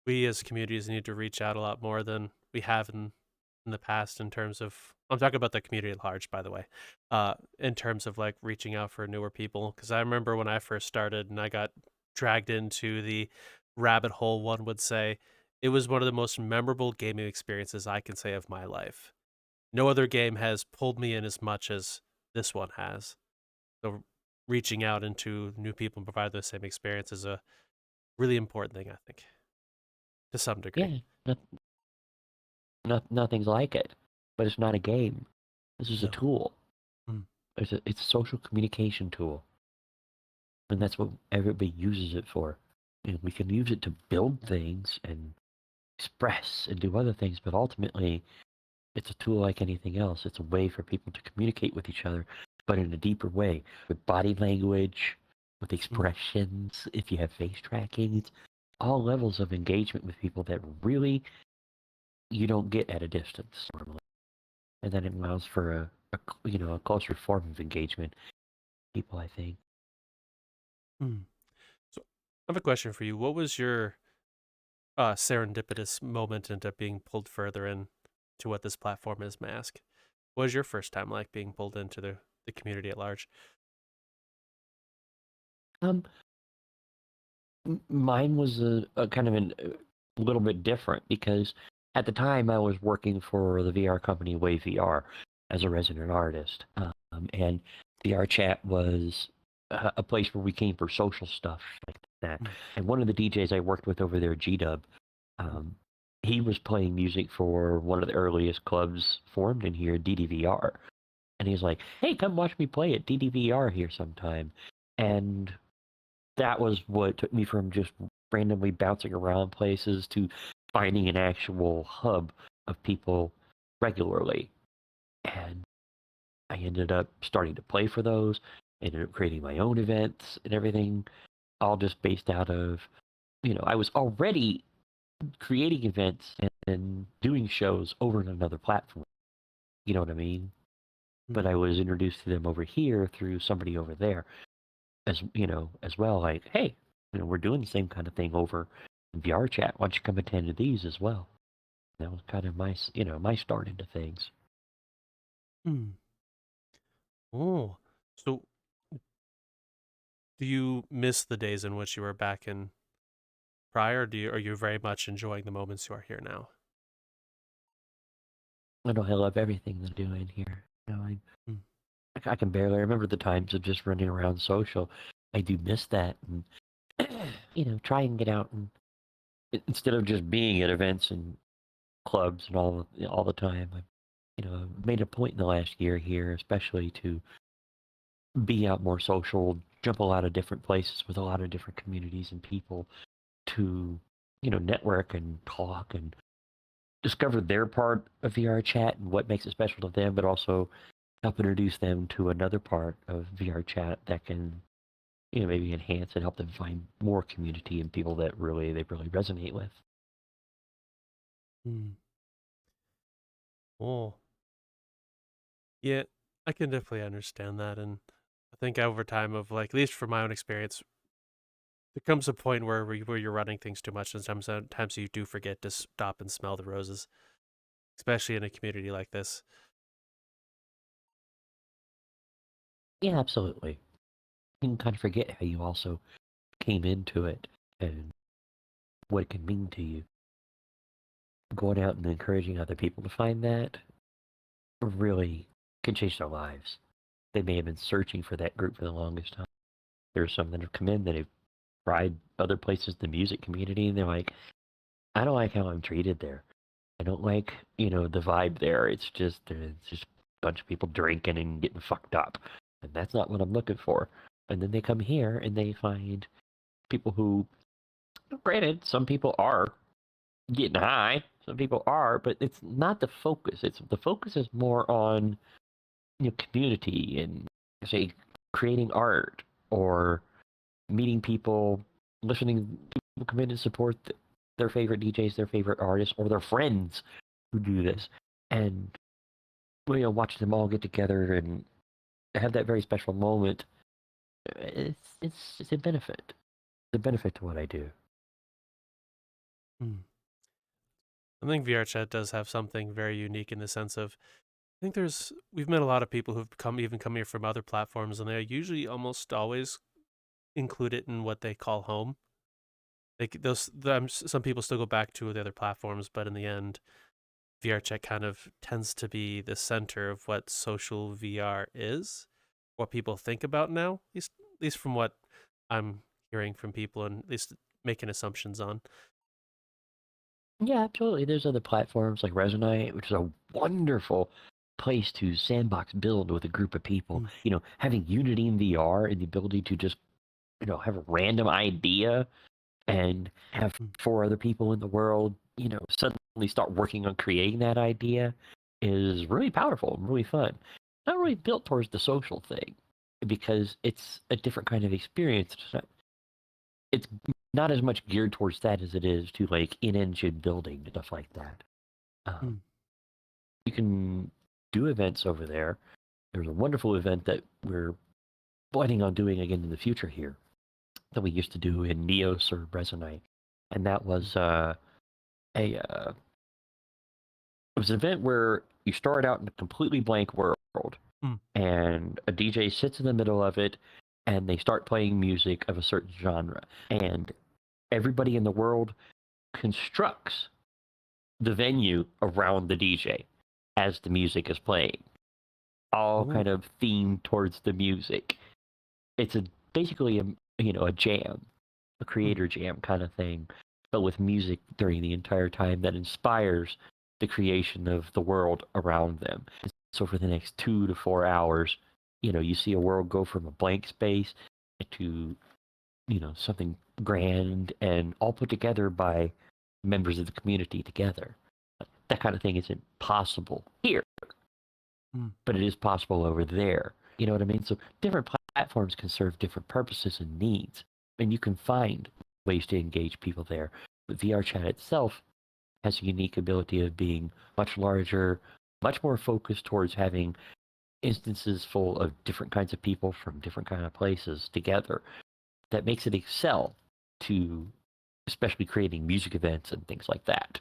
we as communities need to reach out a lot more than we have in the past in terms of I'm talking about the community at large, by the way, in terms of like reaching out for newer people. Because I remember when I first started and I got dragged into the rabbit hole, one would say it was one of the most memorable gaming experiences I can say of my life. No other game has pulled me in as much as this one has. So reaching out into new people and provide the same experience is a really important thing, I think, to some degree. Yeah, nothing's like it, but it's not a game. This is a No. tool. Mm, It's a social communication tool, and mm, that's what everybody uses it for. And we can use it to build things and express and do other things, but ultimately, it's a tool like anything else. It's a way for people to communicate with each other, but in a deeper way, with body language, with mm, expressions. If you have face tracking, it's all levels of engagement with people that really you don't get at a distance normally. And then it allows for a closer form of engagement. People, I think. mm. So I have a question for you. What was your serendipitous moment into being pulled further in to what this platform is, Mask? What was your first time like being pulled into the community at large? Um, Mine was a kind of a little bit different because at the time I was working for the VR company Wave VR as a resident artist, and Vrchat was a place where we came for social stuff like that. Mm, And one of the DJs I worked with over there, G-Dub, mm, um, he was playing music for one of the earliest clubs formed in here, DDVR. And he was like, "Hey, come watch me play at DDVR here sometime." And that was what took me from just randomly bouncing around places to finding an actual hub of people regularly. And I ended up starting to play for those, ended up creating my own events and everything, all just based out of, I was already creating events and doing shows over on another platform. You know what I mean? But mm, I was introduced to them over here through somebody over there. As well, like, hey, we're doing the same kind of thing over in VR chat. Why don't you come attend to these as well? That was kind of my start into things. mm. Oh, so do you miss the days in which you were back in prior? Are you very much enjoying the moments you are here now? I know I love everything they're doing here. Mm, I can barely remember the times of just running around social. I do miss that, and try and get out and instead of just being at events and clubs and all the time. I, made a point in the last year here, especially to be out more social, jump a lot of different places with a lot of different communities and people to, network and talk and discover their part of VR chat and what makes it special to them, but also help introduce them to another part of VR chat that can, maybe enhance and help them find more community and people that they really resonate with. mm. Oh, yeah, I can definitely understand that, and I think over time of like, at least from my own experience, there comes a point where you're running things too much, and sometimes you do forget to stop and smell the roses, especially in a community like this. Yeah, absolutely. You can kind of forget how you also came into it and what it can mean to you. Going out and encouraging other people to find that, really can change their lives. They may have been searching for that group for the longest time. There's some that have come in that have tried other places in the music community, and they're like, I don't like how I'm treated there. I don't like, the vibe there. It's just a bunch of people drinking and getting fucked up. And that's not what I'm looking for. And then they come here and they find people who, granted, some people are getting high, some people are, but it's not the focus. The focus is more on, community and, say, creating art or meeting people, listening to people come in and support their favorite DJs, their favorite artists, or their friends who do this, and watch them all get together and have that very special moment. It's a benefit. It's a benefit to what I do. Hmm. I think VRChat does have something very unique in the sense of I think we've met a lot of people who've come here from other platforms, and they usually almost always include it in what they call home. Like some people still go back to the other platforms, but in the end, VRChat kind of tends to be the center of what social VR is, what people think about now, at least from what I'm hearing from people, and at least making assumptions on. Yeah, absolutely. There's other platforms like Resonate, which is a wonderful place to sandbox build with a group of people. Having Unity in VR and the ability to just, have a random idea and have Mm. 4 other people in the world, suddenly start working on creating that idea is really powerful and really fun. Not really built towards the social thing because it's a different kind of experience. It's not as much geared towards that as it is to like in-engine building, stuff like that. Mm. You can do events over there. There's a wonderful event that we're planning on doing again in the future here that we used to do in Neos or Resonate. And that was it was an event where you start out in a completely blank world, Mm. and a DJ sits in the middle of it, and they start playing music of a certain genre, and everybody in the world constructs the venue around the DJ as the music is playing, all Ooh. kind of themed towards the music. It's basically a jam, a Mm. creator jam kind of thing, but with music during the entire time that inspires the creation of the world around them. So for the next 2 to 4 hours, you see a world go from a blank space to, something grand and all put together by members of the community together. That kind of thing isn't possible here, Mm. but it is possible over there. You know what I mean? So different platforms can serve different purposes and needs, and you can find ways to engage people there. But VRChat itself has a unique ability of being much larger, much more focused towards having instances full of different kinds of people from different kind of places together. That makes it excel to especially creating music events and things like that.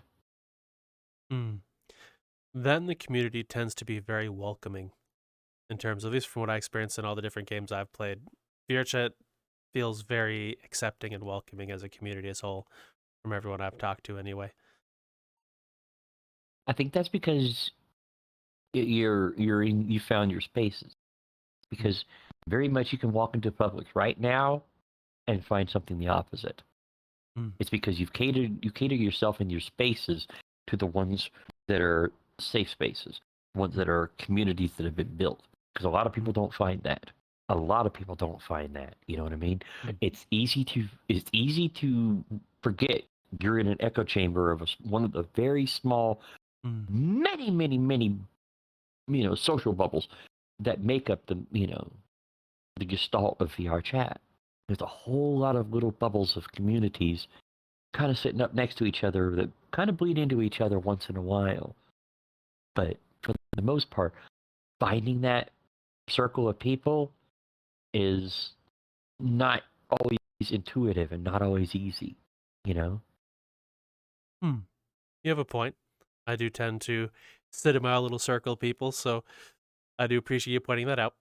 Mm. Then the community tends to be very welcoming in terms, at least from what I experienced in all the different games I've played. VRChat feels very accepting and welcoming as a community as a whole, from everyone I've talked to anyway. I think that's because you found your spaces. Because very much you can walk into public right now and find something the opposite. Mm. It's because you cater yourself and your spaces to the ones that are safe spaces, ones that are communities that have been built. Because a lot of people don't find that. A lot of people don't find that. You know what I mean? Mm. It's easy to forget you're in an echo chamber of one of the very small, many, many, many, social bubbles that make up the gestalt of VRChat. There's a whole lot of little bubbles of communities kind of sitting up next to each other that kind of bleed into each other once in a while. But for the most part, finding that circle of people is not always intuitive and not always easy, you know? You have a point. I do tend to sit in my own little circle of people, so I do appreciate you pointing that out.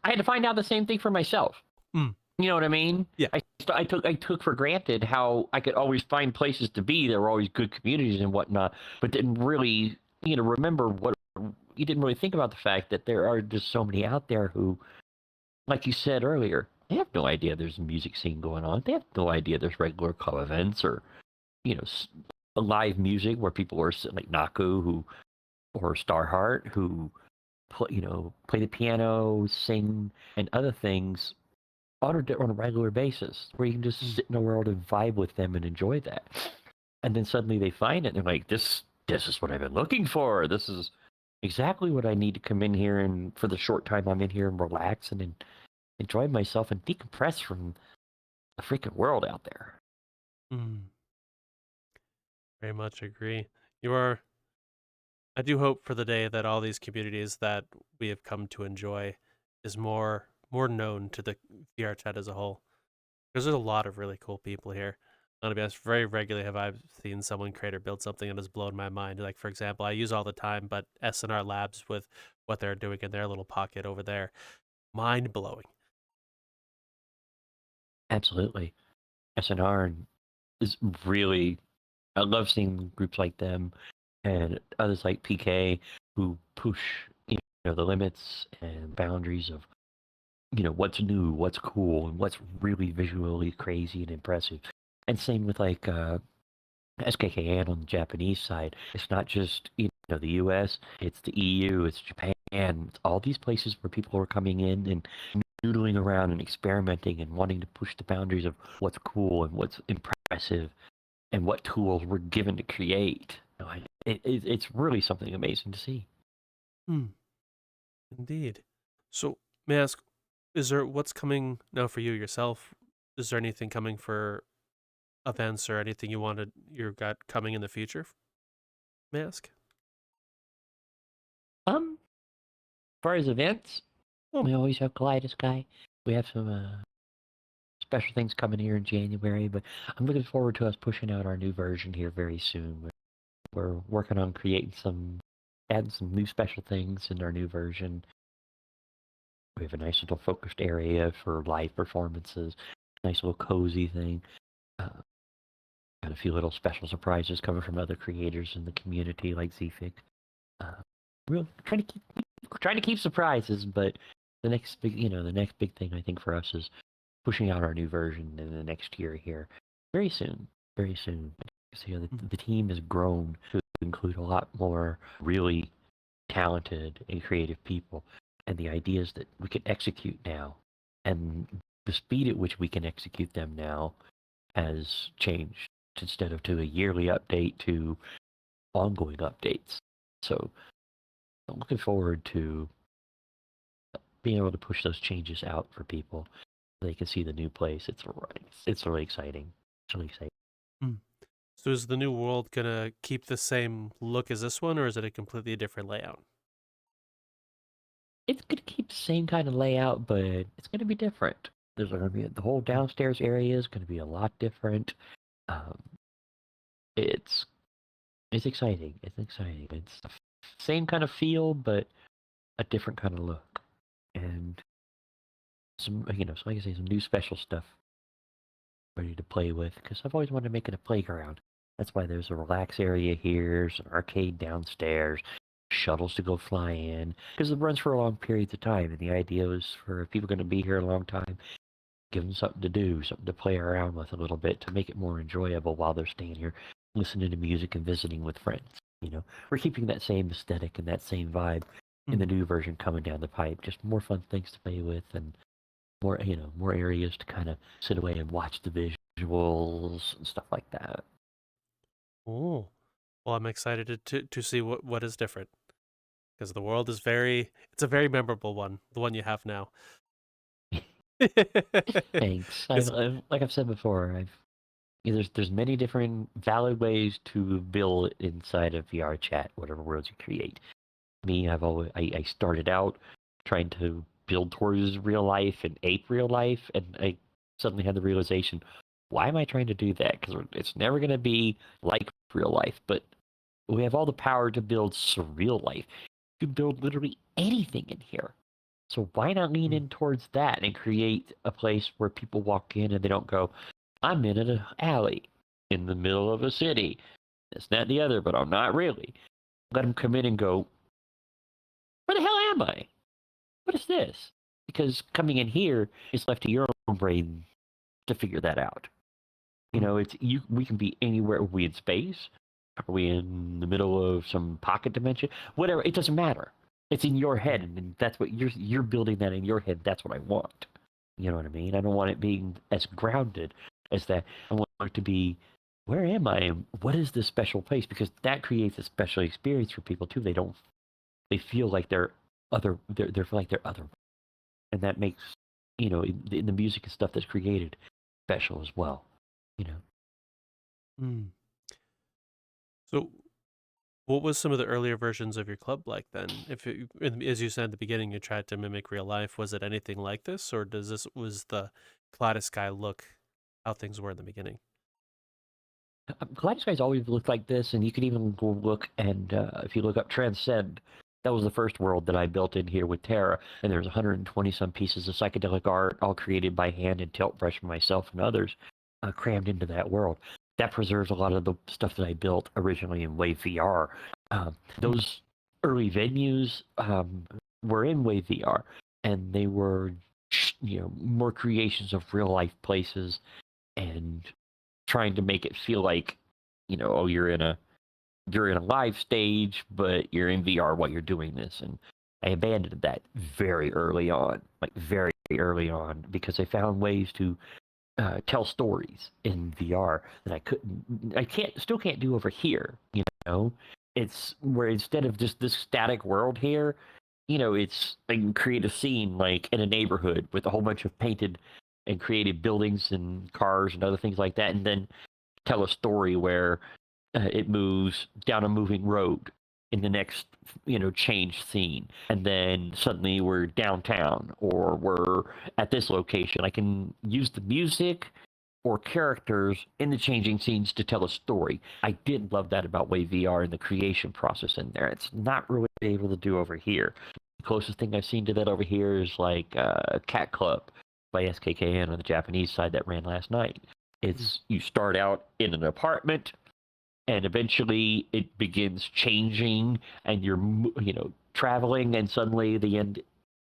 I had to find out the same thing for myself. Mm. You know what I mean? Yeah. I took for granted how I could always find places to be. There were always good communities and whatnot, but didn't really, remember what you didn't really think about the fact that there are just so many out there who, like you said earlier, they have no idea there's a music scene going on. They have no idea there's regular club events or, you know, live music where people are like Naku who or Starheart who play the piano, sing, and other things on a regular basis, where you can just sit in a world and vibe with them and enjoy that. And then suddenly they find it, and they're like, "This is what I've been looking for. This is exactly what I need to come in here and for the short time I'm in here and relax and enjoy myself and decompress from the freaking world out there." Mm, very much agree. You are. I do hope for the day that all these communities that we have come to enjoy is more known to the Vrchat as a whole. Because there's a lot of really cool people here. I'm gonna be honest, very regularly have I seen someone create or build something that has blown my mind. Like for example, I use all the time, but SNR Labs with what they're doing in their little pocket over there, mind blowing. Absolutely, SNR is really. I love seeing groups like them and others like PK who push the limits and boundaries of what's new, what's cool, and what's really visually crazy and impressive. And same with like SKKN on the Japanese side. It's not just the US, it's the EU, it's Japan, it's all these places where people are coming in and noodling around and experimenting and wanting to push the boundaries of what's cool and what's impressive and what tools we're given to create. It's really something amazing to see. Hmm, indeed. So may I ask, is there what's coming now for you yourself? Is there anything coming for events or anything you got coming in the future? May I ask? As far as events, Oh, we always have Kaleidosky. We have some special things coming here in January, but I'm looking forward to us pushing out our new version here very soon. We're working on adding some new special things in our new version. We have a nice little focused area for live performances, nice little cozy thing. Uh, got a few little special surprises coming from other creators in the community, like Zfic. Uh, we're trying to keep surprises, but the next big thing I think for us is pushing out our new version in the next year here, very soon, very soon. So the team has grown to include a lot more really talented and creative people, and the ideas that we can execute now, and the speed at which we can execute them now has changed. Instead of to a yearly update to ongoing updates. So I'm looking forward to being able to push those changes out for people so they can see the new place. It's really exciting. It's really exciting. hmm. So is the new world gonna keep the same look as this one, or is it a completely different layout? It's gonna keep the same kind of layout, but it's gonna be different. There's gonna be the whole downstairs area is gonna be a lot different. Um, it's it's exciting. It's exciting. It's the same kind of feel, but a different kind of look. And some, so like I say, some new special stuff ready to play with because I've always wanted to make it a playground. That's why there's a relax area here, there's an arcade downstairs, shuttles to go fly in because it runs for long periods of time. And the idea is for if people are going to be here a long time, give them something to do, something to play around with a little bit to make it more enjoyable while they're staying here, listening to music and visiting with friends. We're keeping that same aesthetic and that same vibe in the new version coming down the pipe. Just more fun things to play with and more areas to kind of sit away and watch the visuals and stuff like that. Oh, well, I'm excited to see what is different because the world is it's a very memorable one, the one you have now. Thanks. It's Like I've said before, there's many different valid ways to build inside of VR chat, whatever worlds you create. Me, I started out trying to build towards real life and ape real life, and I suddenly had the realization, why am I trying to do that? Because it's never going to be like real life, but we have all the power to build surreal life. You can build literally anything in here. So why not lean Mm. in towards that and create a place where people walk in and they don't go, I'm in an alley in the middle of a city. It's not the other, but I'm not really. Let them come in and go, where the hell am I? What is this? Because coming in here is left to your own brain to figure that out. You know, it's you. We can be anywhere. Are we in space? Are we in the middle of some pocket dimension? Whatever. It doesn't matter. It's in your head, and that's what you're building that in your head. That's what I want. You know what I mean? I don't want it being as grounded as that. I want it to be, where am I? And what is this special place? Because that creates a special experience for people too. They don't. They feel like they're other. They're like they're other, and that makes in the music and stuff that's created special as well. You know. Mm. So, what was some of the earlier versions of your club like then? As you said at the beginning, you tried to mimic real life. Was it anything like this, or was the Kaleidosky look how things were in the beginning? Kaleidosky's always looked like this, and you can even go look and if you look up Transcend, that was the first world that I built in here with Terra, and there's 120 some pieces of psychedelic art, all created by hand and tilt brush for myself and others, crammed into that world. That preserves a lot of the stuff that I built originally in Wave VR. Those early venues were in Wave VR, and they were more creations of real life places and trying to make it feel like, oh, you're in a live stage, but you're in VR while you're doing this. And I abandoned that very early on, because I found ways to tell stories in VR that still can't do over here. It's where instead of just this static world here, it's I can create a scene like in a neighborhood with a whole bunch of painted and created buildings and cars and other things like that, and then tell a story where it moves down a moving road in the next change scene, and then suddenly we're downtown or we're at this location. I can use the music or characters in the changing scenes to tell a story. I did love that about Wave VR and the creation process in there. It's not really able to do over here. The closest thing I've seen to that over here is like Cat Club by SKKN on the Japanese side that ran last night. It's you start out in an apartment, and eventually it begins changing, and you're traveling, and suddenly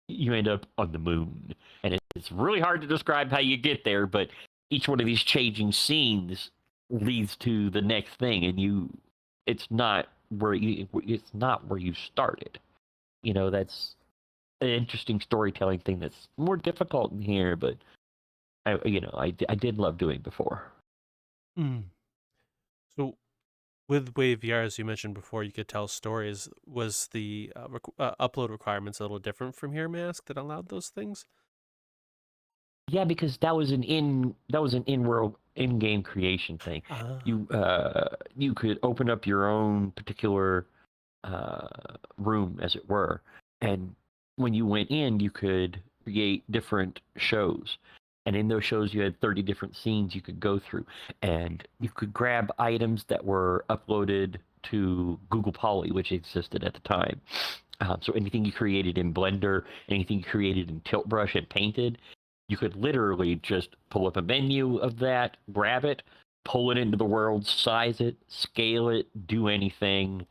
you end up on the moon, and it's really hard to describe how you get there, but each one of these changing scenes leads to the next thing, and it's not where you started. That's an interesting storytelling thing that's more difficult in here, but I did love doing before. So, with Wave VR, as you mentioned before, you could tell stories. Was the upload requirements a little different from here, Mask, that allowed those things? Yeah, because that was an in-world in-game creation thing. You could open up your own particular room, as it were, and when you went in, you could create different shows. And in those shows, you had 30 different scenes you could go through. And you could grab items that were uploaded to Google Poly, which existed at the time. So anything you created in Blender, anything you created in Tilt Brush and painted, you could literally just pull up a menu of that, grab it, pull it into the world, size it, scale it, do anything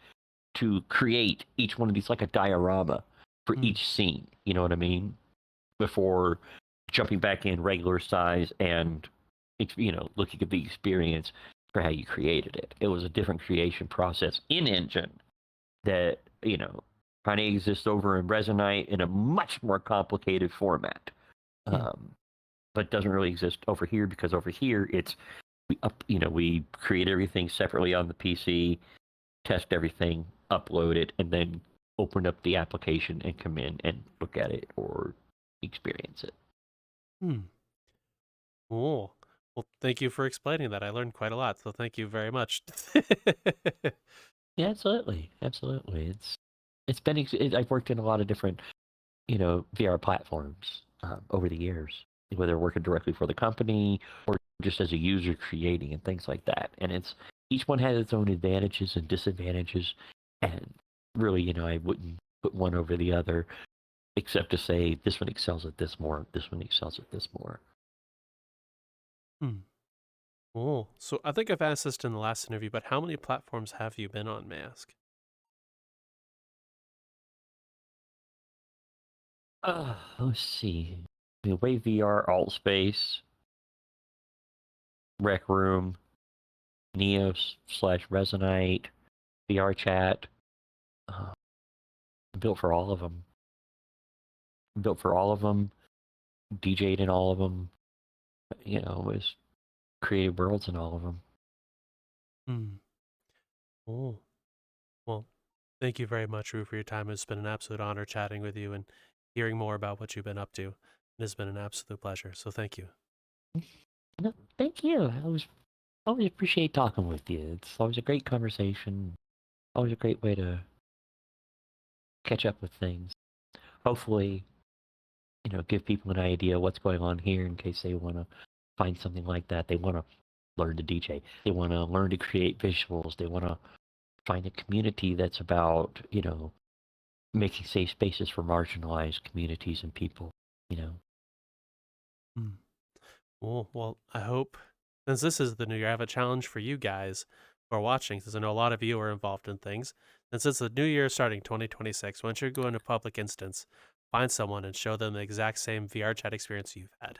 to create each one of these like a diorama for each scene. You know what I mean? Before jumping back in regular size and looking at the experience for how you created it. It was a different creation process in Engine that kind of exists over in Resonite in a much more complicated format, but doesn't really exist over here, because over here we create everything separately on the PC, test everything, upload it, and then open up the application and come in and look at it or experience it. Cool. Well, thank you for explaining that. I learned quite a lot, so thank you very much. Yeah, absolutely. I've worked in a lot of different, VR platforms over the years, whether working directly for the company or just as a user creating and things like that. And each one has its own advantages and disadvantages. And really, I wouldn't put one over the other. except to say this one excels at this more, this one excels at this more. Cool. So I think I've asked this in the last interview, but how many platforms have you been on, may I ask? Let's see. Wave VR, Alt Space, Rec Room, Neos/Resonite, Vrchat. Built for all of them. Built for all of them. DJ'd in all of them. Was created worlds in all of them. Cool. Well, thank you very much, Rue, for your time. It's been an absolute honor chatting with you and hearing more about what you've been up to. It has been an absolute pleasure. So thank you. No, thank you. I always appreciate talking with you. It's always a great conversation. Always a great way to catch up with things. Hopefully, give people an idea what's going on here in case they want to find something like that. They want to learn to DJ. They want to learn to create visuals. They want to find a community that's about, making safe spaces for marginalized communities and people, Cool. Well, I hope, since this is the new year, I have a challenge for you guys who are watching, since I know a lot of you are involved in things. And since the new year is starting 2026, once you're going to public instance, find someone and show them the exact same VR chat experience you've had.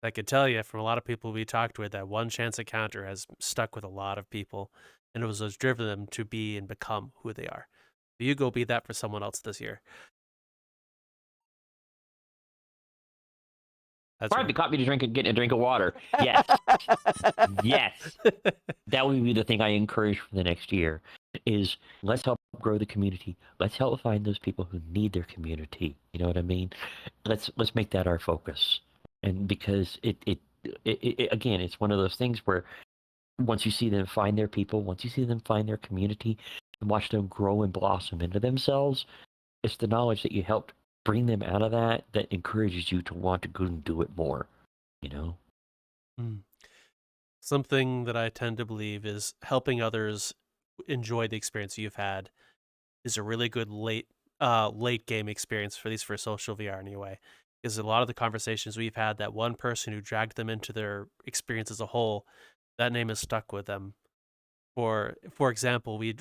I could tell you from a lot of people we talked with that one chance encounter has stuck with a lot of people, and it was what's driven them to be and become who they are. You go be that for someone else this year. That's Probably caught me getting a drink of water. Yes. Yes. That would be the thing I encourage for the next year is let's help grow the community. Let's help find those people who need their community. You know what I mean? Let's make that our focus. And because it again, it's one of those things where once you see them find their people, once you see them find their community and watch them grow and blossom into themselves, it's the knowledge that you helped bring them out of that encourages you to want to go and do it more, Something that I tend to believe is helping others enjoy the experience you've had is a really good late game experience, for at least for social VR anyway. Because a lot of the conversations we've had, that one person who dragged them into their experience as a whole, that name is stuck with them. For example, we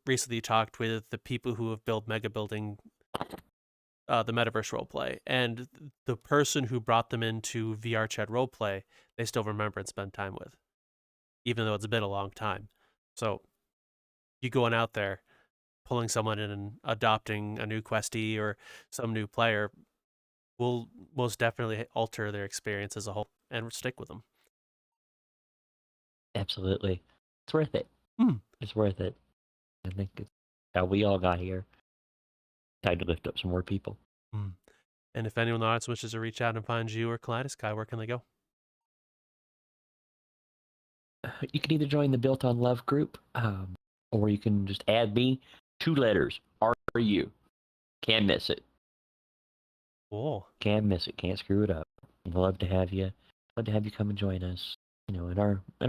recently talked with the people who have built Mega Building, the Metaverse roleplay, and the person who brought them into VRChat roleplay, they still remember and spend time with, even though it's been a long time. So you going out there, pulling someone in and adopting a new questee or some new player will most definitely alter their experience as a whole and stick with them. Absolutely. It's worth it. It's worth it. I think it's how we all got here. Time to lift up some more people. And if anyone in the audience wishes to reach out and find you or Kaleidosky, where can they go? You can either join the Built on Love group, or you can just add me. 2 letters. RU. Can't miss it. Cool. Can't miss it. Can't screw it up. We'd love to have you. Love to have you come and join us. In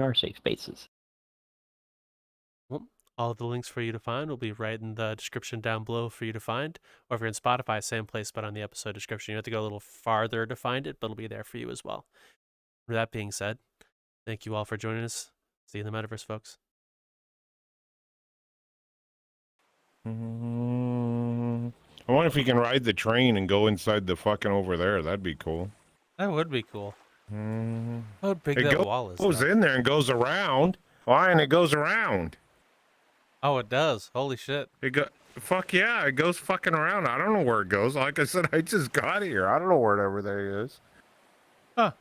our safe spaces. Well, all of the links for you to find will be right in the description down below for you to find. Or if you're in Spotify, same place, but on the episode description. You have to go a little farther to find it, but it'll be there for you as well. With that being said, thank you all for joining us. See you in the Metaverse, folks. I wonder if you can ride the train and go inside the fucking over there. That'd be cool. That would be cool. How big that wall is. It goes in there and goes around. Why? And it goes around. Oh, it does. Holy shit. Fuck yeah, it goes fucking around. I don't know where it goes. Like I said, I just got here. I don't know where everything is. Huh.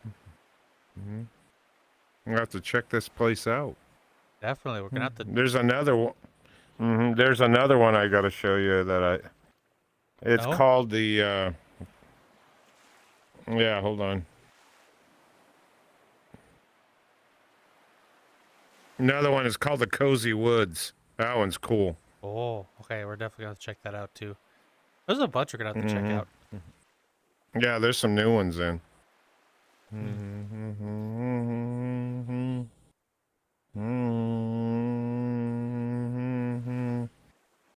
I have to check this place out. Definitely. We're going to have to. There's another one. There's another one I got to show you that it's called the, yeah, hold on. Another one is called the Cozy Woods. That one's cool. Oh, okay. We're definitely going to check that out too. There's a bunch we're going to have to check out. Yeah, there's some new ones in.